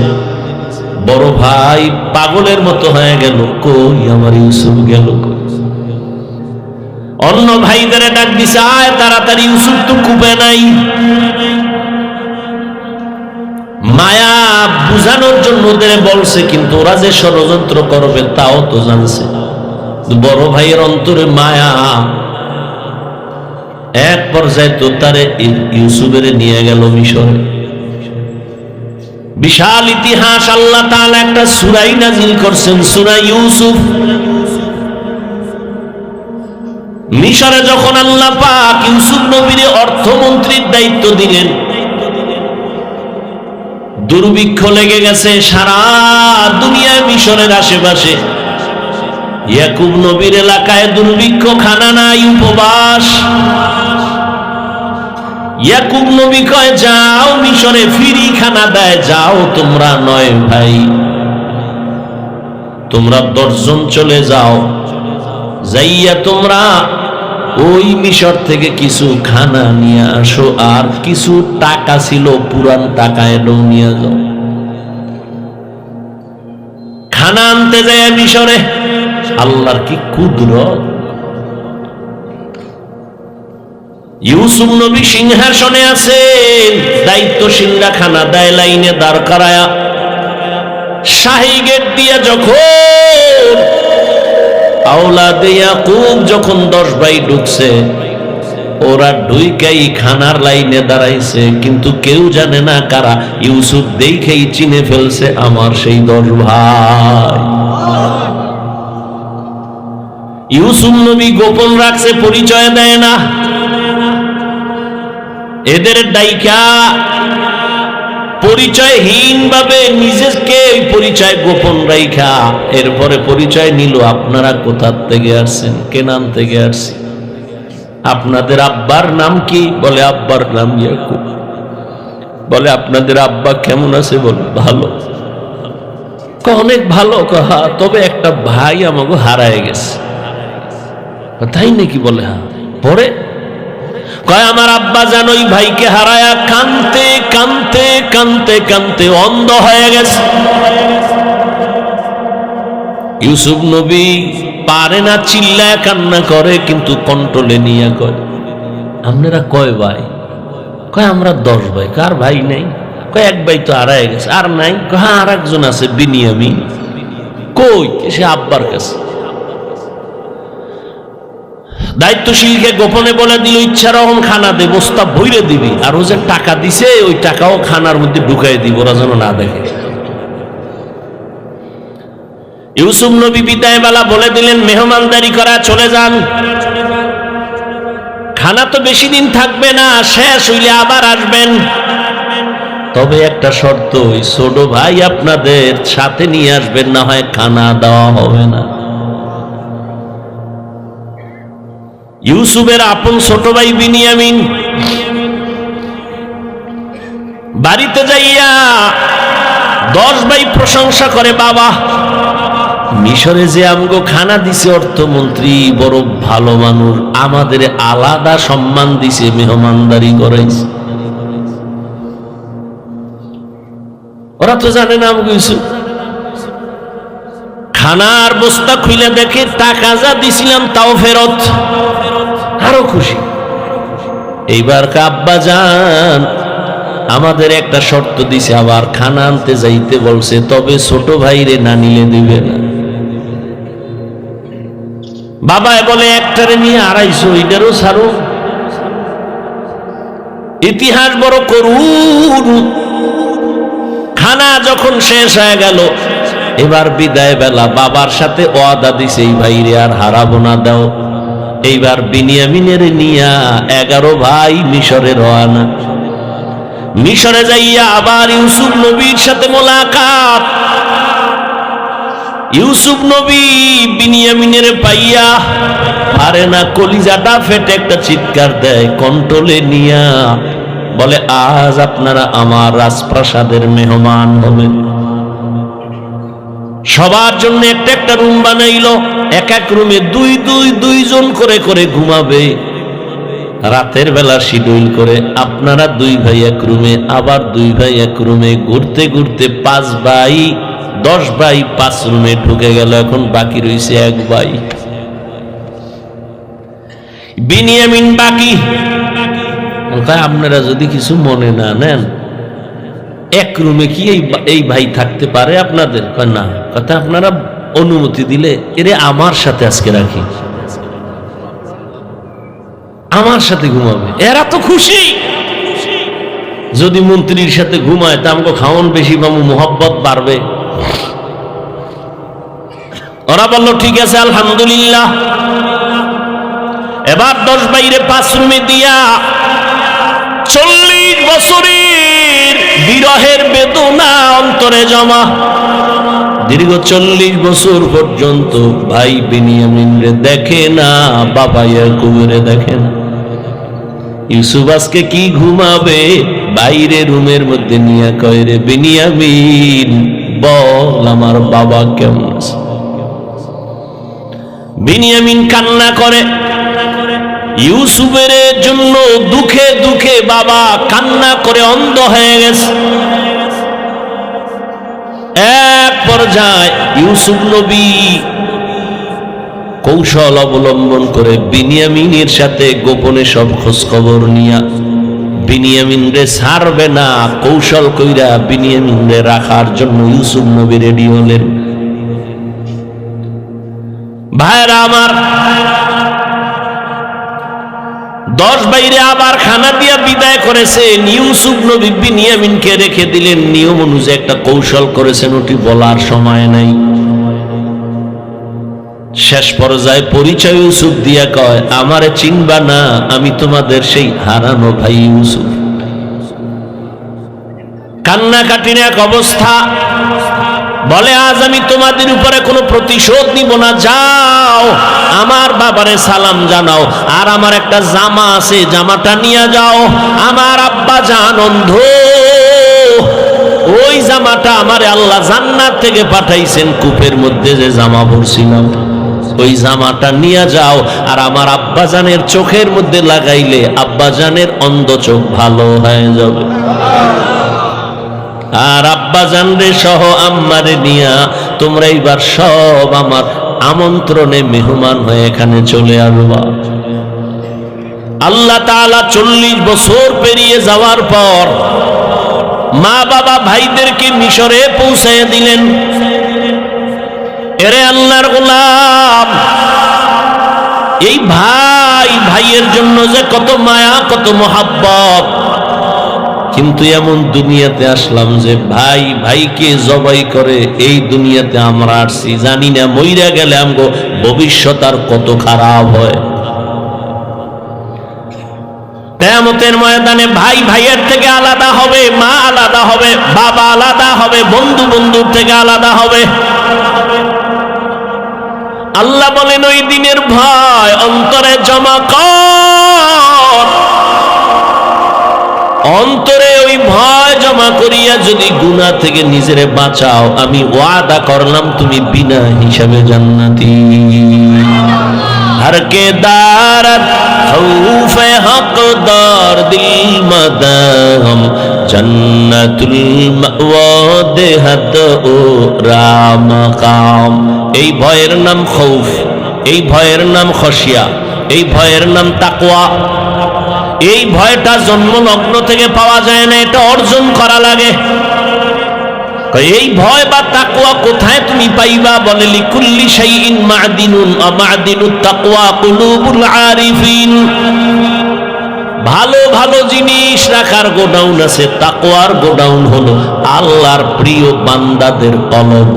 বড় ভাই পাগলের মতো হয়ে গেল, কই আমার ইউসুফ গেল কই? অন্য ভাইদের ডাক দিছে, আয় তাড়াতাড়ি, ইউসুফ তো কূপে নাই। মায়া বুঝানোর জন্য ওদের বলছে, কিন্তু ওরা যে ষড়যন্ত্র করবে তাও তো জানছে। বড় ভাইয়ের অন্তরে মায়া। এক পর্যায়ে তো তারে ইউসুফের নিয়ে গেল মিশরে। বিশাল ইতিহাস। আল্লাহ তাআলা একটা সূরা নাযিল করছেন, সূরা ইউসুফ। মিশরে যখন আল্লাহ পাক ইউসুফ নবীর অর্থমন্ত্রীর দায়িত্ব দিলেন, দুর্ভিক্ষ লেগে গেছে সারা দুনিয়ায়, মিশরের আশেপাশে। ইয়াকুব নবীর এলাকায় দুর্ভিক্ষ, খানা নাই, উপবাস। ইয়াকুব নবী কয়, যাও মিশরে, ফ্রি খানা দেয়, যাও তোমরা 9 ভাই, তোমরা 10 জন চলে যাও, যাইয়া তোমরা ওই মিশর থেকে কিছু খানা নিয়ে আসো, আর কিছু টাকা ছিল পুরান টাকা, এলো নিয়ে যাও। খানা আনতে যায় মিশরে। আল্লাহর কি কুদরত! ইউসুফ নবী সিংহাসনে আছেন, দায়িত্বশীলরা খানা দেয়, লাইনে দাঁড় করায়া। শাহী গেট দিয়া যখন আওলাদে ইয়াকুব যখন 10 ভাই ঢুকছে, ওরা ঢুইকাই খানার লাইনে দাঁড়াইছে, কিন্তু কেউ জানে না কারা। ইউসুফ দেখেই চিনে ফেলছে আমার সেই 10 ভাই। ইউসুফ নবী গোপন রাখছে, পরিচয় দেয় না। এদের ডাইকা পরিচয়হীন ভাবে নিজেকে পরিচয় গোপন রাইখা এরপরে পরিচয় নিল, আপনারা কোথা থেকে আসছেন, কেনান থেকে আসছি। আপনাদের আব্বার নাম কি? বলে আব্বার নাম ইয়াকুব। বলে আপনাদের আব্বা কেমন আছে? বলে ভালো। অনেক ভালো। হ্যাঁ, তবে একটা ভাই আমাকে হারায় গেছে। তাই নাকি? বলে হ্যাঁ। পরে কয়, আমার আব্বা যেন ওই ভাইকে হারায়া কানতে কানতে কানতে কানতে অন্ধ হয়ে গেছে। ইউসুফ নবী পারে না, চিল্লায় কান্না করে, কিন্তু কন্ট্রোলে নিয়ে কয়, আপনারা কয় ভাই? কয় আমরা 10 ভাই। কার ভাই নাই? কয় এক ভাই তো হারায় গেছে। আর নাই? হ্যাঁ, আর একজন আছে, বিনিয়ামিন। কই? সে আব্বার কাছে। দায়িত্বশীলকে গোপনে বলে দিল, ইচ্ছা রকম খানা দে, বস্তা ভইরে দিবি, আর ও যে টাকা দিছে ওই টাকাও খানার মধ্যে ঢুকাই দিব, ওরা যেন না দেখে। ইউসুফ নবী বিদায় বেলা বলে দিলেন, মেহমানদারি করা, চলে যান। খানা তো বেশি দিন থাকবে না, শেষ হইলে আবার আসবেন। তবে একটা শর্ত, ওই ছোট ভাই আপনাদের সাথে নিয়ে আসবেন, না হয় খানা দেওয়া হবে না। ইউসুফের আপন ছোট ভাই বিনিয়ামিন বাড়িতে যাইয়া 10 ভাই প্রশংসা করে, বাবা মিশরে যে আমগো খানা দিছে অর্থমন্ত্রী, বড় ভালো মানুষ, আমাদের আলাদা সম্মান দিছে, মেহমানদারি করাইছে। ওরা তো জানে না আমগো ইউসুফ। খানার বস্তা খুলে দেখে টাকা যা দিছিলাম তাও ফেরত, আরো খুশি। এইবার আব্বা জান আমাদের একটা শর্ত দিছে, আবার খানা আনতে যাইতে বলছে, তবে ছোট ভাইরে না নিলে দিবে না। বাবা বলে, একটারে নিয়ে 250, এটারও ছাড়ো। ইতিহাস বড় করুণ। খানা যখন শেষ হয়ে গেল, এবার বিদায় বেলা বাবার সাথে ওয়াদা দিছে, এই ভাইরে আর হারাবো না, দাও। এইবার বিনিয়ামিনের নিয়া 11 ভাই মিশরে রওনা। মিশরে যাইয়া আবার ইউসুফ নবীর সাথে মোলাকাত। ইউসুফ নবী বিনিয়ামিনের পাইয়া পারে না, কলিজাটা ফেটে একটা চিৎকার দেয়, কন্ট্রোলে নিয়া বলে, আজ আপনারা আমার রাজপ্রাসাদের মেহমান হবেন। সবার জন্য একটা একটা রুম বানাইলো, এক এক রুমে 2 জন করে করে ঘুমাবে। রাতের বেলা শিডিউল করে, আপনারা 2 ভাই এক রুমে, আবার 2 ভাই এক রুমে, ঘুরতে ঘুরতে 5 ভাই 10 ভাই 5 রুমে ঢুকে গেল। এখন বাকি রয়েছে 1 ভাই বিনিয়ামিন বাকি। আপনারা যদি কিছু মনে না নেন, এক রুমে কি এই ভাই থাকতে পারে আপনাদের? না। কথা আপনারা অনুমতি দিলে এরে আমার সাথে আজকে রাখি, আমার সাথে ঘুমাবে। এরা তো খুশি। যদি মন্ত্রীর সাথে ঘুমায় তা আমাকে খাওয়ান বেশি পাবো, মোহব্বত বাড়বে। ওরা বললো ঠিক আছে, আলহামদুলিল্লাহ। এবার 10 ভাইরে 5 রুমে দিয়া 40 বছরের বিরহের বেদনা না, অন্তরে জমা। দীর্ঘ 40 বছর পর্যন্ত ভাই বিনিয়ামিন রে দেখে না, বাবা ইয়াকুব রে দেখে না। ইউসুফ আজকে কি ঘুমাবে, বাইরে রুমের মধ্যে নিয়ে কয়, রে বিনিয়ামিন বল আমার বাবা কেমন আছে। বিনিয়ামিন কান্না করে, ইউসুফের জন্য দুঃখে দুঃখে বাবা কান্না করে অন্ধ হয়ে গেছে। এক পর্যায়ে ইউসুফ নবী কৌশল অবলম্বন করে বিনিয়ামিনের সাথে গোপনে সব খোঁজ খবর নিয়া বিনিয়ামিন রে ছাড়বে না, কৌশল কইরা বিনিয়ামিন রে রাখার জন্য ইউসুফ নবী রেডি হলেন। ভাইরা আমার, 10 বাইরে আবার খানা দিয়া বিদায় করেছেন। ইউসুফ নবী বিনিয়ামিনকে রেখে দিলেন। নিয়ম অনুযায়ী একটা কৌশল করেছেন, ওটি বলার সময় নাই। শেষ পর্যায়ে পরিচয় ইউসুফ দিয়া কয়, আমারে চিনবা না, আমি তোমাদের সেই হারানো ভাই ইউসুফ। কান্নাকাটির এক অবস্থা, বলে আজ আমি তোমাদের উপরে কোনো প্রতিশোধ নিব না, যাও আমার বাবারে সালাম জানাও, আর আমার একটা জামা আছে, জামাটা নিয়ে যাও। আমার আব্বা জান অন্ধ, ওই জামাটা আমারে আল্লাহ জান্নাত থেকে পাঠাইছেন, কূপের মধ্যে যে জামা পরছিলাম ওই জামাটা নিয়ে যাও, আর আমার আব্বাজানের চোখের মধ্যে লাগাইলে আব্বাজানের অন্ধ চোখ ভালো হয়ে যাবে। আর আব্বাজান রে সহ আম্মারে নিয়া তোমরা এইবার সব আমার আমন্ত্রণে মেহমান হয়ে এখানে চলে আসবা। আল্লাহ তাআলা 40 বছর পেরিয়ে যাওয়ার পর মা বাবা ভাইদেরকে মিশরে পৌঁছায় দিলেন। এরে আল্লাহর গোলাম, এই ভাই ভাইয়ের জন্য যে কত মায়া, কত মোহাব্বত, কিন্তু এমন দুনিয়াতে আসলাম যে ভাই ভাইকে জবাই করে এই দুনিয়াতে আমরা আসছি। জানি না মইরা গেলে আমগো ভবিষ্যৎ আর কত খারাপ হয়। কিয়ামতের ময়দানে ভাই ভাইয়ের থেকে আলাদা হবে, মা আলাদা হবে, বাবা আলাদা হবে, বন্ধু বন্ধুর থেকে আলাদা হবে। আল্লাহ বলেন ওই দিনের ভয় অন্তরে জমা কর। অন্তরে ওই ভয় জমা করিয়া যদি গুনাহ থেকে নিজেরে বাঁচাও, আমি ওয়াদা করলাম তুমি বিনা হিসাবে জান্নাতি। हर के दारत खौफ हकदार दिल मदाम जन्नतुल मावा देहत ओ रामकाम। এই ভয়ের নাম খৌফ, এই ভয়ের নাম খশিয়া, এই ভয়ের নাম তাকওয়া। এই ভয়টা জন্মলগ্ন থেকে পাওয়া যায় না, এটা অর্জন করা লাগে। এই ভয় বা তাকওয়া কোথায় তুমি পাইবা? বলে লিকুল্লি শাইইন মা'দিনুন ওয়া মা'দিনুত তাকওয়া কুলুবুল আরিফিন। ভালো ভালো জিনিস রাখার গোডাউন আছে, তাকওয়ার গোডাউন হলো আল্লাহর প্রিয় বান্দাদের কলব।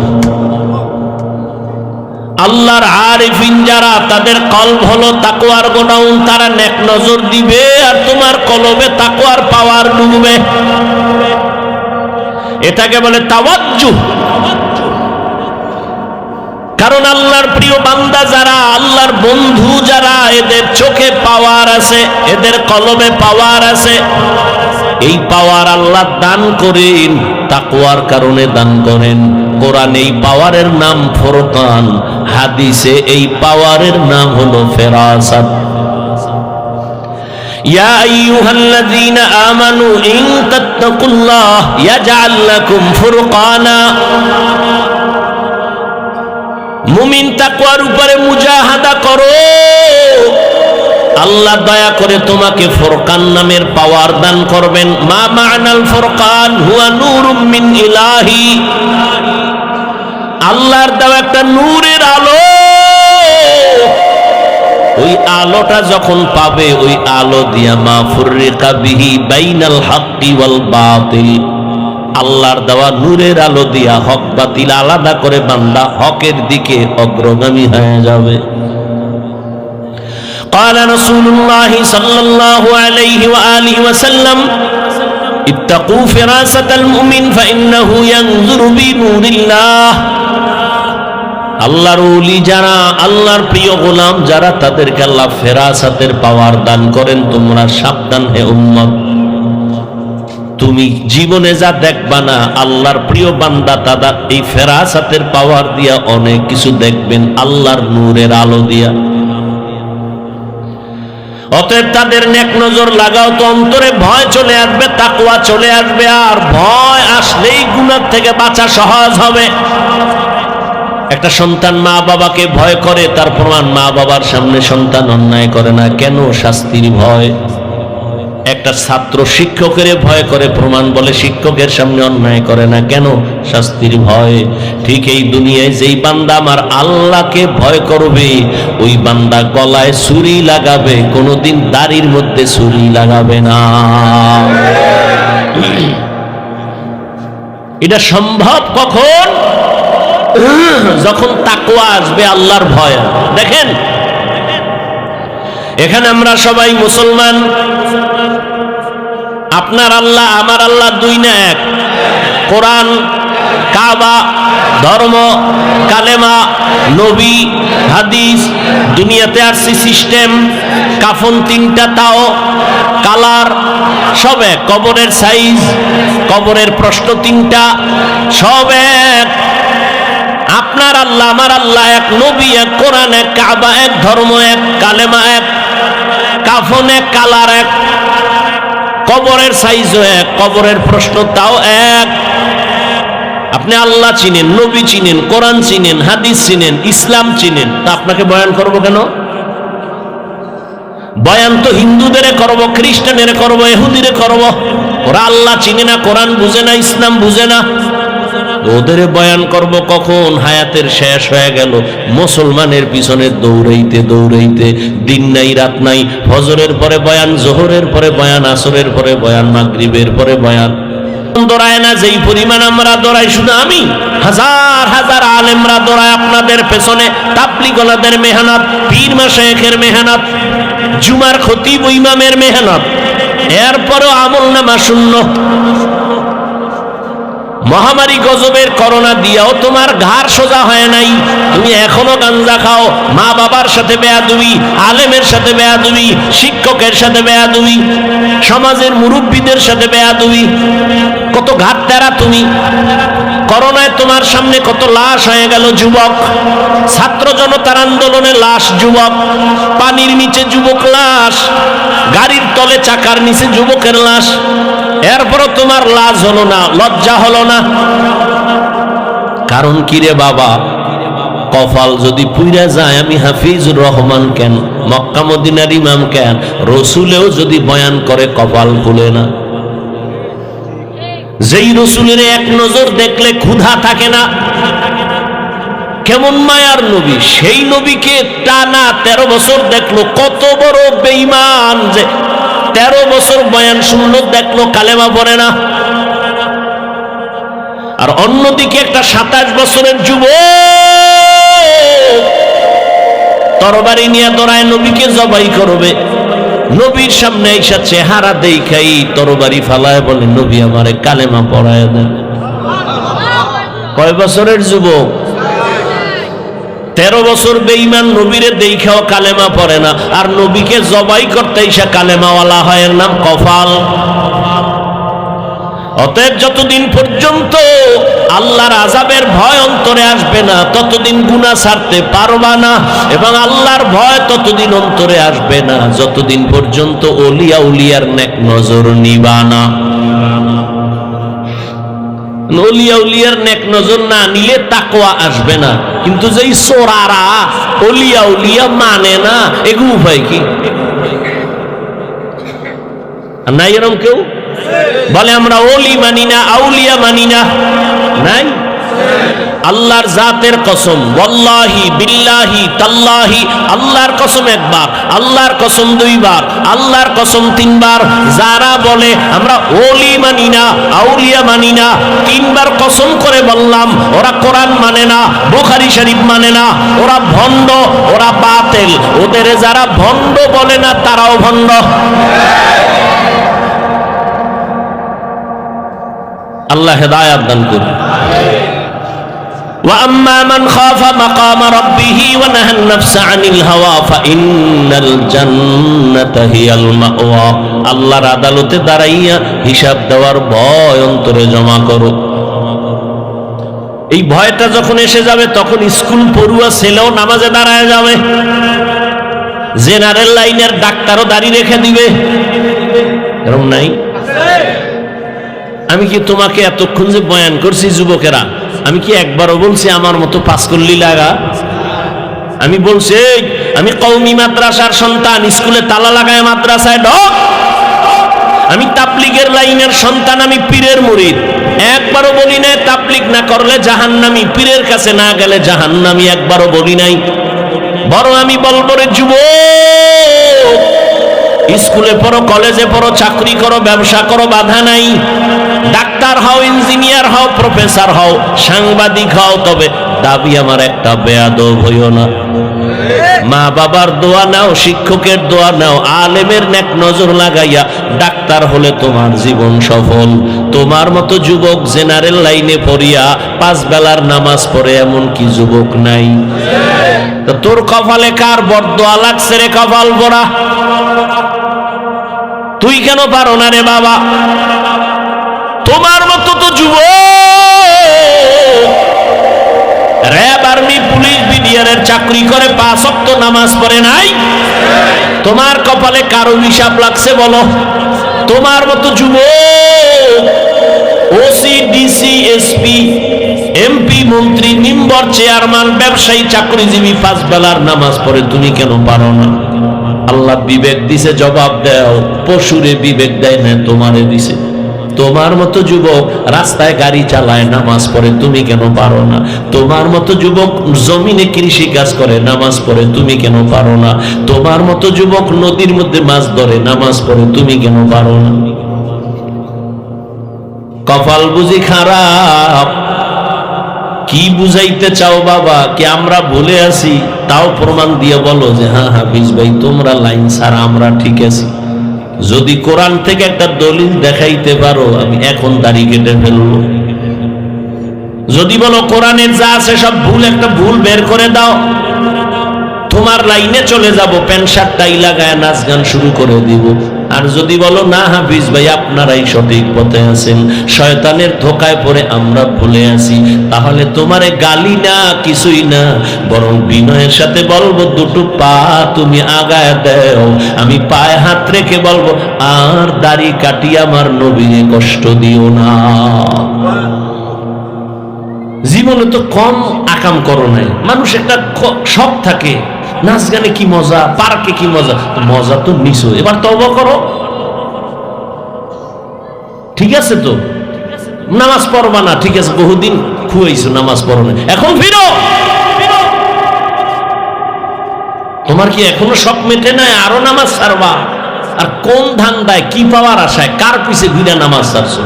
আল্লাহর আরিফিন যারা, তাদের কলব হলো তাকওয়ার গোডাউন। তারা নেক নজর দিবে আর তোমার কলবে তাকওয়ার পাওয়ার ডুববে। এটাকে বলে তাওয়াজ্জুহ। কারণ আল্লাহর প্রিয় বান্দা যারা, আল্লাহর বন্ধু যারা, এদের চোখে পাওয়ার আছে, এদের কলবে পাওয়ার আছে। এই পাওয়ার আল্লাহ দান করেন, তাকওয়ার কারণে দান করেন। কোরআনে এই পাওয়ারের নাম ফুরকান, হাদিসে এই পাওয়ারের নাম হলো ফেরাসাত। ইয়া আইয়ুহাল্লাযীনা আমানু ইন তাত্তাকুল্লাহ ইয়াজআল লাকুম ফুরকানা। মুমিন তাকওয়ার উপরে মুজাহাদা করো, আল্লাহ দয়া করে তোমাকে ফুরকান নামের পাওয়ার দান করবেন। মা মা'নাল ফুরকান হুয়া নূরুম মিন ইলাহি। আল্লাহর দেওয়া একটা নূরের আলো, ওই আলোটা যখন পাবে, ওই আলো দিয়া মা ফুররিকা বিহি বাইনাল হাক্কি ওয়াল বাতিল। আল্লাহর দেওয়া নূরের আলো দিয়া হক বাতিল আলাদা করে বান্দা হকের দিকে অগ্রগামী হয়ে যাবে। قال رسول الله صلى الله عليه وآله وسلم ইত্তাকু ফিরাসাতাল মুমিন ফাইন্নাহু ইয়ানজুরু বিনুরিল্লাহ। আল্লাহর ওলি যারা, আল্লাহর প্রিয় গোলাম যারা, তাদেরকে আল্লাহ ফেরাসাতের পাওয়ার দান করেন। তোমরা সাবধান হে উম্মত, তুমি জীবনে যা দেখবা না, আল্লাহর প্রিয় বান্দা তারা এই ফেরাসাতের পাওয়ার দিয়া অনেক কিছু দেখবেন, আল্লাহর নূরের আলো দিয়া। অতএব তাদের নেক নজর লাগাও তো অন্তরে ভয় চলে আসবে, তাকওয়া চলে আসবে, আর ভয় আসলেই গুনাহ থেকে বাঁচা সহজ হবে। একটা সন্তান মা বাবাকে ভয় করে, তার প্রমাণ মা বাবার সামনে সন্তান অন্যায় করে না, কেন? শাস্তির ভয়। একটা ছাত্র শিক্ষকের ভয় করে, প্রমাণ বলে শিক্ষকের সামনে অন্যায় করে না, কেন? শাস্তির ভয়। ঠিক এই দুনিয়ায় যেই বান্দা আমার আল্লাহকে ভয় করবে, ওই বান্দা গলায় ছুরি লাগাবে, কোনোদিন দাড়ির মধ্যে ছুরি লাগাবে না। এটা সম্ভব কখন? যখন তাকওয়া আসবে, আল্লাহর ভয়। দেখেন, এখানে আমরা সবাই মুসলমান। আপনার আল্লাহ আমার আল্লাহ দুই না এক? কোরআন, কাবা, ধর্ম, কালেমা, নবী, হাদিস, দুনিয়াতে আসছে সিস্টেম, কাফন তিনটা, তাও কালার, সব এক। কবরের সাইজ, কবরের প্রশ্ন তিনটা, সব এক। আপনার আল্লাহ আমার আল্লাহ এক, নবী এক, কোরআন এক, কাবা এক, ধর্ম এক, কালেমা এক, কাফন এক, কালার এক, কবরের সাইজও এক, কবরের প্রশ্ন তাও এক। আপনি আল্লাহ চিনেন, নবী চিনেন, কোরআন চিনেন, হাদিস চিনেন, ইসলাম চিনেন, তা আপনাকে বয়ান করবো কেন? বয়ান তো হিন্দুদের করব, খ্রিস্টানের করব, ইহুদিরে করব। ওরা আল্লাহ চিনে না, কোরআন বুঝে না, ইসলাম বুঝে না, ওদের বয়ান করব কখন? হায়াতের শেষ হয়ে গেল, মুসলমানের পিছনে দৌড়াইতে দৌড়াইতে, দিন নাই রাত নাই, ফজরের পরে বয়ান, জোহরের পরে বয়ান, আসরের পরে বয়ান, মাগরিবের পরে বয়ান। দৌড়ায় না যেই পরিমাণ আমরা দৌড়াই, শুধু আমি, হাজার হাজার আলেমরা দৌড়ায় আপনাদের পেছনে। তাবলীগওয়ালাদের মেহনত, পীর মাশায়েখের মেহনত, জুমার খতিব ইমামের মেহনত, এরপরও আমলনামা শূন্য। মহামারী গজবের করোনা দিয়াও তোমার ঘাড় সোজা হয় নাই, তুমি এখনো গাঞ্জা খাও, মা বাবার সাথে বেয়াদবি, আলেমের সাথে বেয়াদবি, শিক্ষকের সাথে বেয়াদবি, সমাজের মুরব্বীদের সাথে বেয়াদবি। কত ঘাট তেরা তুমি। করোনায় তোমার সামনে কত লাশ হয়ে গেল যুবক, ছাত্র জনতার আন্দোলনে লাশ যুবক, পানির নিচে যুবক লাশ, গাড়ির তলে চাকার নিচে যুবকের লাশ। এরপরও তোমার লাজ হলো না, লজ্জা হলো না। কারণ কি রে বাবা? কপাল যদি পুইরা যায়, আমি হাফিজুর রহমান কেন, মক্কা মদিনার ইমাম কেন, রসুলেও যদি বয়ান করে কপাল খুলে না। যেই রসুলের এক নজর দেখলে ক্ষুধা থাকে না, কেমন মায়ার নবী, সেই নবীকে টানা 13 বছর দেখলো। কত বড় বেঈমান যে 13 বছর বয়ান শুনলো, দেখলো কালেমা পড়ে না। আর অন্যদিকে একটা 27 বছরের যুবক তরবারি নিয়ে দৌড়ায়, নবীকে জবাই করবে। নবীর সামনে এসে চেহারা দেখাই তরবারি ফালায়, বলে নবী আমারে কালেমা পড়ায় দেন। কয় বছরের যুবক? 13 বছর বেঈমান, নবীরে দেখাও কালেমা পড়ে না, আর নবীকে জবাই করতে এসে কালেমাওয়ালা হয়, এর নাম কপাল। অতএব যতদিন পর্যন্ত আল্লাহর আযাবের ভয় অন্তরে আসবে না, ততদিন গুনাহ ছাড়তে পারবা না। এবং আল্লাহর ভয় ততদিন অন্তরে আসবে না, যতদিন পর্যন্ত ওলিয়া উলিয়ার নেক নজর নিবা না। ওলিয়া উলিয়ার নেক নজর না নিলে তাকওয়া আসবে না। কিন্তু যেই চোরারা ওলিয়া উলিয়া মানে না, এগুলো উপায় কি? নাই এরকম কেউ বলে আমরা ওলি মানি না, আউলিয়া মানি না? নাই। আল্লাহর জাতের কসম, ওয়াল্লাহি বিল্লাহি তাল্লাহি, আল্লাহর কসম একবার, আল্লাহর কসম দুইবার, আল্লাহর কসম তিনবার। যারা বলে আমরা ওলি মানি না, আউলিয়া মানি না, 3 বার কসম করে বললাম, ওরা কোরআন মানে না, বুখারী শরীফ মানে না, ওরা ভণ্ড, ওরা বাতিল। ওদের যারা ভণ্ড বলে না, তারাও ভণ্ড। আল্লাহ হেদায়াত দান করুন। وأما من خاف مقام ربه ونهى النفس عن الهوى فإن الجنة هي المأوى আল্লাহর আদালতে দাঁড়াইয়া হিসাব দেওয়ার ভয় অন্তরে জমা করো। এই ভয়টা যখন এসে যাবে তখন স্কুল পড়ুয়া ছেলেও নামাজে দাঁড়ায় যাবে, জেনারেল লাইনের ডাক্তারও দাঁড়িয়ে রেখে দিবে। এরকম নাই? আমি কি তোমাকে এতক্ষণ যে বয়ান করছি যুবকেরা, আমি কি একবারও বলছি আমার মতো পাস করলি লাগা? আমি বলছি আমি কওমি মাদ্রাসার সন্তান, স্কুলে তালা লাগায় মাদ্রাসায় ঢোক। আমি তাবলীগের লাইনের সন্তান, আমি পীরের মুরিদ। একবারও বলি নাই তাবলীগ না করলে জাহান্নামী, পীরের কাছে না গেলে জাহান্নামী, একবারও বলি নাই। বরং আমি বলবো রে যুবক, স্কুলে পড়ো, কলেজে পড়ো, চাকরি করো, ব্যবসা করো, বাধা নাই। ডাক্তার হও, ইঞ্জিনিয়ার হও, প্রফেসর হও, সাংবাদিক হও, তবে দাবি আমার একটা, বেয়াদব হইও না। মা বাবার দোয়া নাও, শিক্ষকের দোয়া নাও, আলেমের নেক নজর লাগাইয়া ডাক্তার হলে তোমার জীবন সফল। তোমার মতো যুবক জেনারেল লাইনে পড়িয়া 5 বেলার নামাজ পড়ে এমন কি যুবক নাই? তো তোর কপালে কার বরদোয়া লাগছে রে কপাল পড়া? তুই কেন পারো না রে বাবা? তোমার মতো তো যুবক র‍্যাব, আর্মি, পুলিশ, বিডিআরের চাকরি করে 5 ওয়াক্ত নামাজ পড়ে নাই। তোমার কপালে কারো হিসাব লাগছে বলো? তোমার মতো যুবক ওসি, ডিসি, এসপি, এমপি, মন্ত্রী, মেম্বার, চেয়ারম্যান, ব্যবসায়ী, চাকরিজীবী 5 বেলার নামাজ পড়ে, তুমি কেন পারো না? আল্লাহ বিবেক দিছে, জবাব দাও। পশুরে বিবেক দেয় না, তোমারে দিছে। তোমার মতো যুবক রাস্তায় গাড়ি চালায়, নামাজ পড়ে, তুমি কেন পারো না? তোমার মতো যুবক জমিনে কৃষি কাজ করে, নামাজ পড়ে, তুমি কেন পারো না? তোমার মতো যুবক নদীর মধ্যে মাছ ধরে, নামাজ পড়ে, তুমি কেন পারো না? কপাল বুঝি খারাপ? কি বুঝাইতে চাও বাবা? কি আমরা ভুলে আছি? তাও প্রমাণ দিয়ে বলো যে হ্যাঁ হাফিজ ভাই তোমরা লাইন ছাড়া, আমরা ঠিক আছি। যদি কোরআন থেকে একটা দলিল দেখাইতে পারো, আমি এখন দাড়ি কেটে ফেলবো। যদি বলো কোরআনের যা আছে সব ভুল, একটা ভুল বের করে দাও, তোমার লাইনে চলে যাব, প্যান্ট শার্ট টাই লাগায় নাচ গান শুরু করে দিব। আর যদি বলো না হাফিজ ভাই আপনারাই সঠিক পথে আছেন, শয়তানের ধোকায় পড়ে আমরা ভুলে আছি, তাহলে তোমারে গালি না, কিছুই না, বরং বিনয়ের সাথে বলবো দুটো পা তুমি আগায় দাও। আমি পায়ে হাত রেখে বলবো আর দাড়ি কাটি আমার নবীকে কষ্ট দিও না। জীবনে তো কম আকাম করো নাই। মানুষ একটা শখ থাকে, নাচ গানে কি মজা, পার্কে কি মজা, মজা তো নিছো, এবার তওবা করো। ঠিক আছে তো, নামাজ পড়বা না, ঠিক আছে, বহুদিন খুয়াইছো, নামাজ পড়ো না, এখন ফিরো। তোমার কি এখনো শখ মেটে নাই? আরো নামাজ ছাড়বা? আর কোন ধান্দায়, কি পাওয়ার আশায়, কার পিছে ঘুরে নামাজ ছাড়ছো?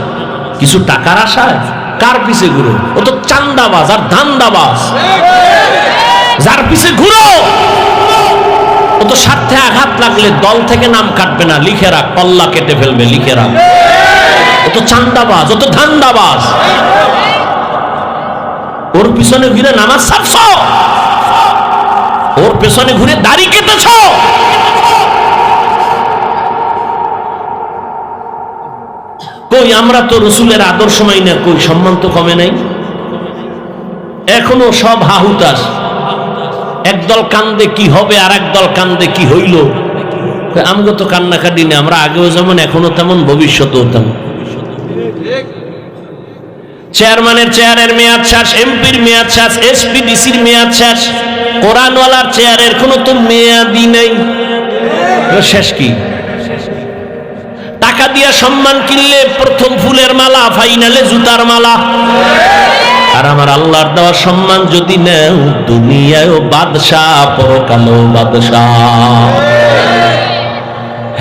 কিছু টাকার আশায়? কার পিছে ঘুরো? ও তো চান্দাবাজ আর ধান্দাবাজ। যার পিছে ঘুরো ও তো স্বার্থে আঘাত লাগলে দল থেকে নাম কাটবে না, লিখে রাখ, পল্লা কেটে ফেলবে, লিখে রাখ। ও তো চান্দাবাজ, ও তো ধান্দাবাজ। ওর পিছনে ঘুরে নামাজ ছাড়ছো, ওর পেছনে ঘুরে দাড়ি কেটেছো। কই আমরা তো রসুলের আদর্শ মানি না, কই সম্মান তো কমে নাই। এখনো সব হাহুতাস, একদল কান্দে কি হবে আর একদল কান্দে কি হইল। আমগো তো কান্নাকাটি না, আমরা আগেও যেমন এখনো তেমন ভবিষ্যতেও তেমন। চেয়ারম্যানের চেয়ারের মেয়াদ শেষ, এমপির মেয়াদ শেষ, এসপি ডিসির মেয়াদ শেষ, কোরআনওয়ালার চেয়ারের কোনো তো মেয়াদই নাই। শেষ কি? টাকা দিয়া সম্মান কিনলে প্রথম ফুলের মালা, ফাইনালে জুতার মালা। আর আমার আল্লাহর দেওয়া সম্মান যদি নেও, দুনিয়ায়ও বাদশাহ, পরকালেও বাদশাহ।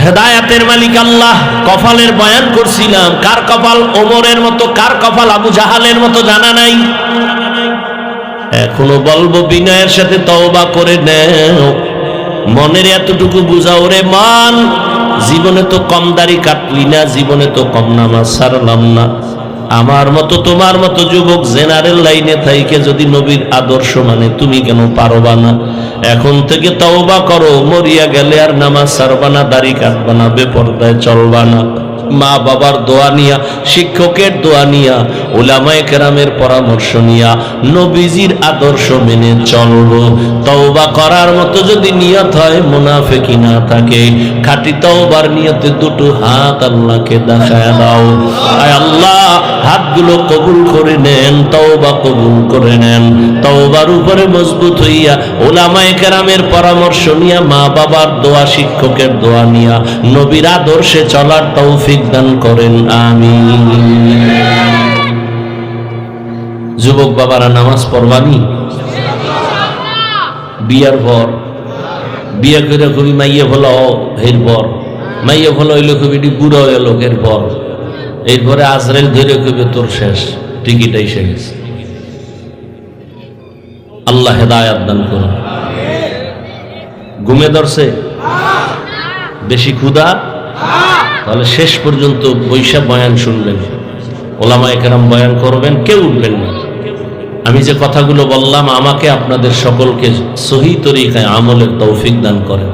হেদায়েতের মালিক আল্লাহ। কপালের বয়ান করছিলাম, কার কপাল ওমরের মতো, কার কপাল আবু জাহালের মতো জানা নাই। এখনো বলবো বিনয়ের সাথে তওবা করে নেও, মনের এতটুকু বুঝাও রে মান, জীবনে তো কম দাড়ি কাটলি না, জীবনে তো কম নামাজ ছাড়লাম না, আমার মতো তোমার মতো যুবক জেনারেল লাইনে থাইকে যদি নবীর আদর্শ মানে তুমি কেন পারবা না? এখন থেকে তওবা করো, মরিয়া গেলে আর নামাজ ছাড়বা না, দাড়ি কাটবা না, বেপরদায় চলবা না। মা বাবার দোয়া নিয়া, শিক্ষকের দোয়া নিয়া, উলামায়ে কেরামের পরামর্শ নিয়া নবীজির আদর্শ মেনে চলবো। তওবা করার মতো যদি নিয়ত হয়, মুনাফিকি না থাকে, খাঁটি তওবার নিয়তে দুটো হাত আল্লাহকে দেখায় দাও। আয় আল্লাহ, হাতগুলো কবুল করে নেন, তওবা কবুল করে নেন। তওবার উপরে মজবুত হইয়া উলামায়ে কেরামের পরামর্শ নিয়া, মা বাবার দোয়া, শিক্ষকের দোয়া নিয়া নবীর আদর্শে চলার তৌফিক দান করেন, আমিন। যুবক বাবারা, নামাজ পড়বানি? বিয়ার পর বিয়া করে খুবই মাইয়ে ভালো এর পর, মাইয়ে ভালো হইলে খুবই বুড়ো হয়ে লোকের পর, এরপরে আজরাইল ধরে খুবই তোর শেষ, টিকিট এসে গেছে। আল্লাহ হেদায়াত দান করুন। ঘুমে ধরছে? বেশি ক্ষুধা? তাহলে শেষ পর্যন্ত বৈশাখ বয়ান শুনবেন, ওলামায়ে কেরাম বয়ান করবেন, কেউ উঠবেন না। আমি যে কথাগুলো বললাম, আমাকে আপনাদের সকলকে সহি তরিকায় আমলের তৌফিক দান করেন।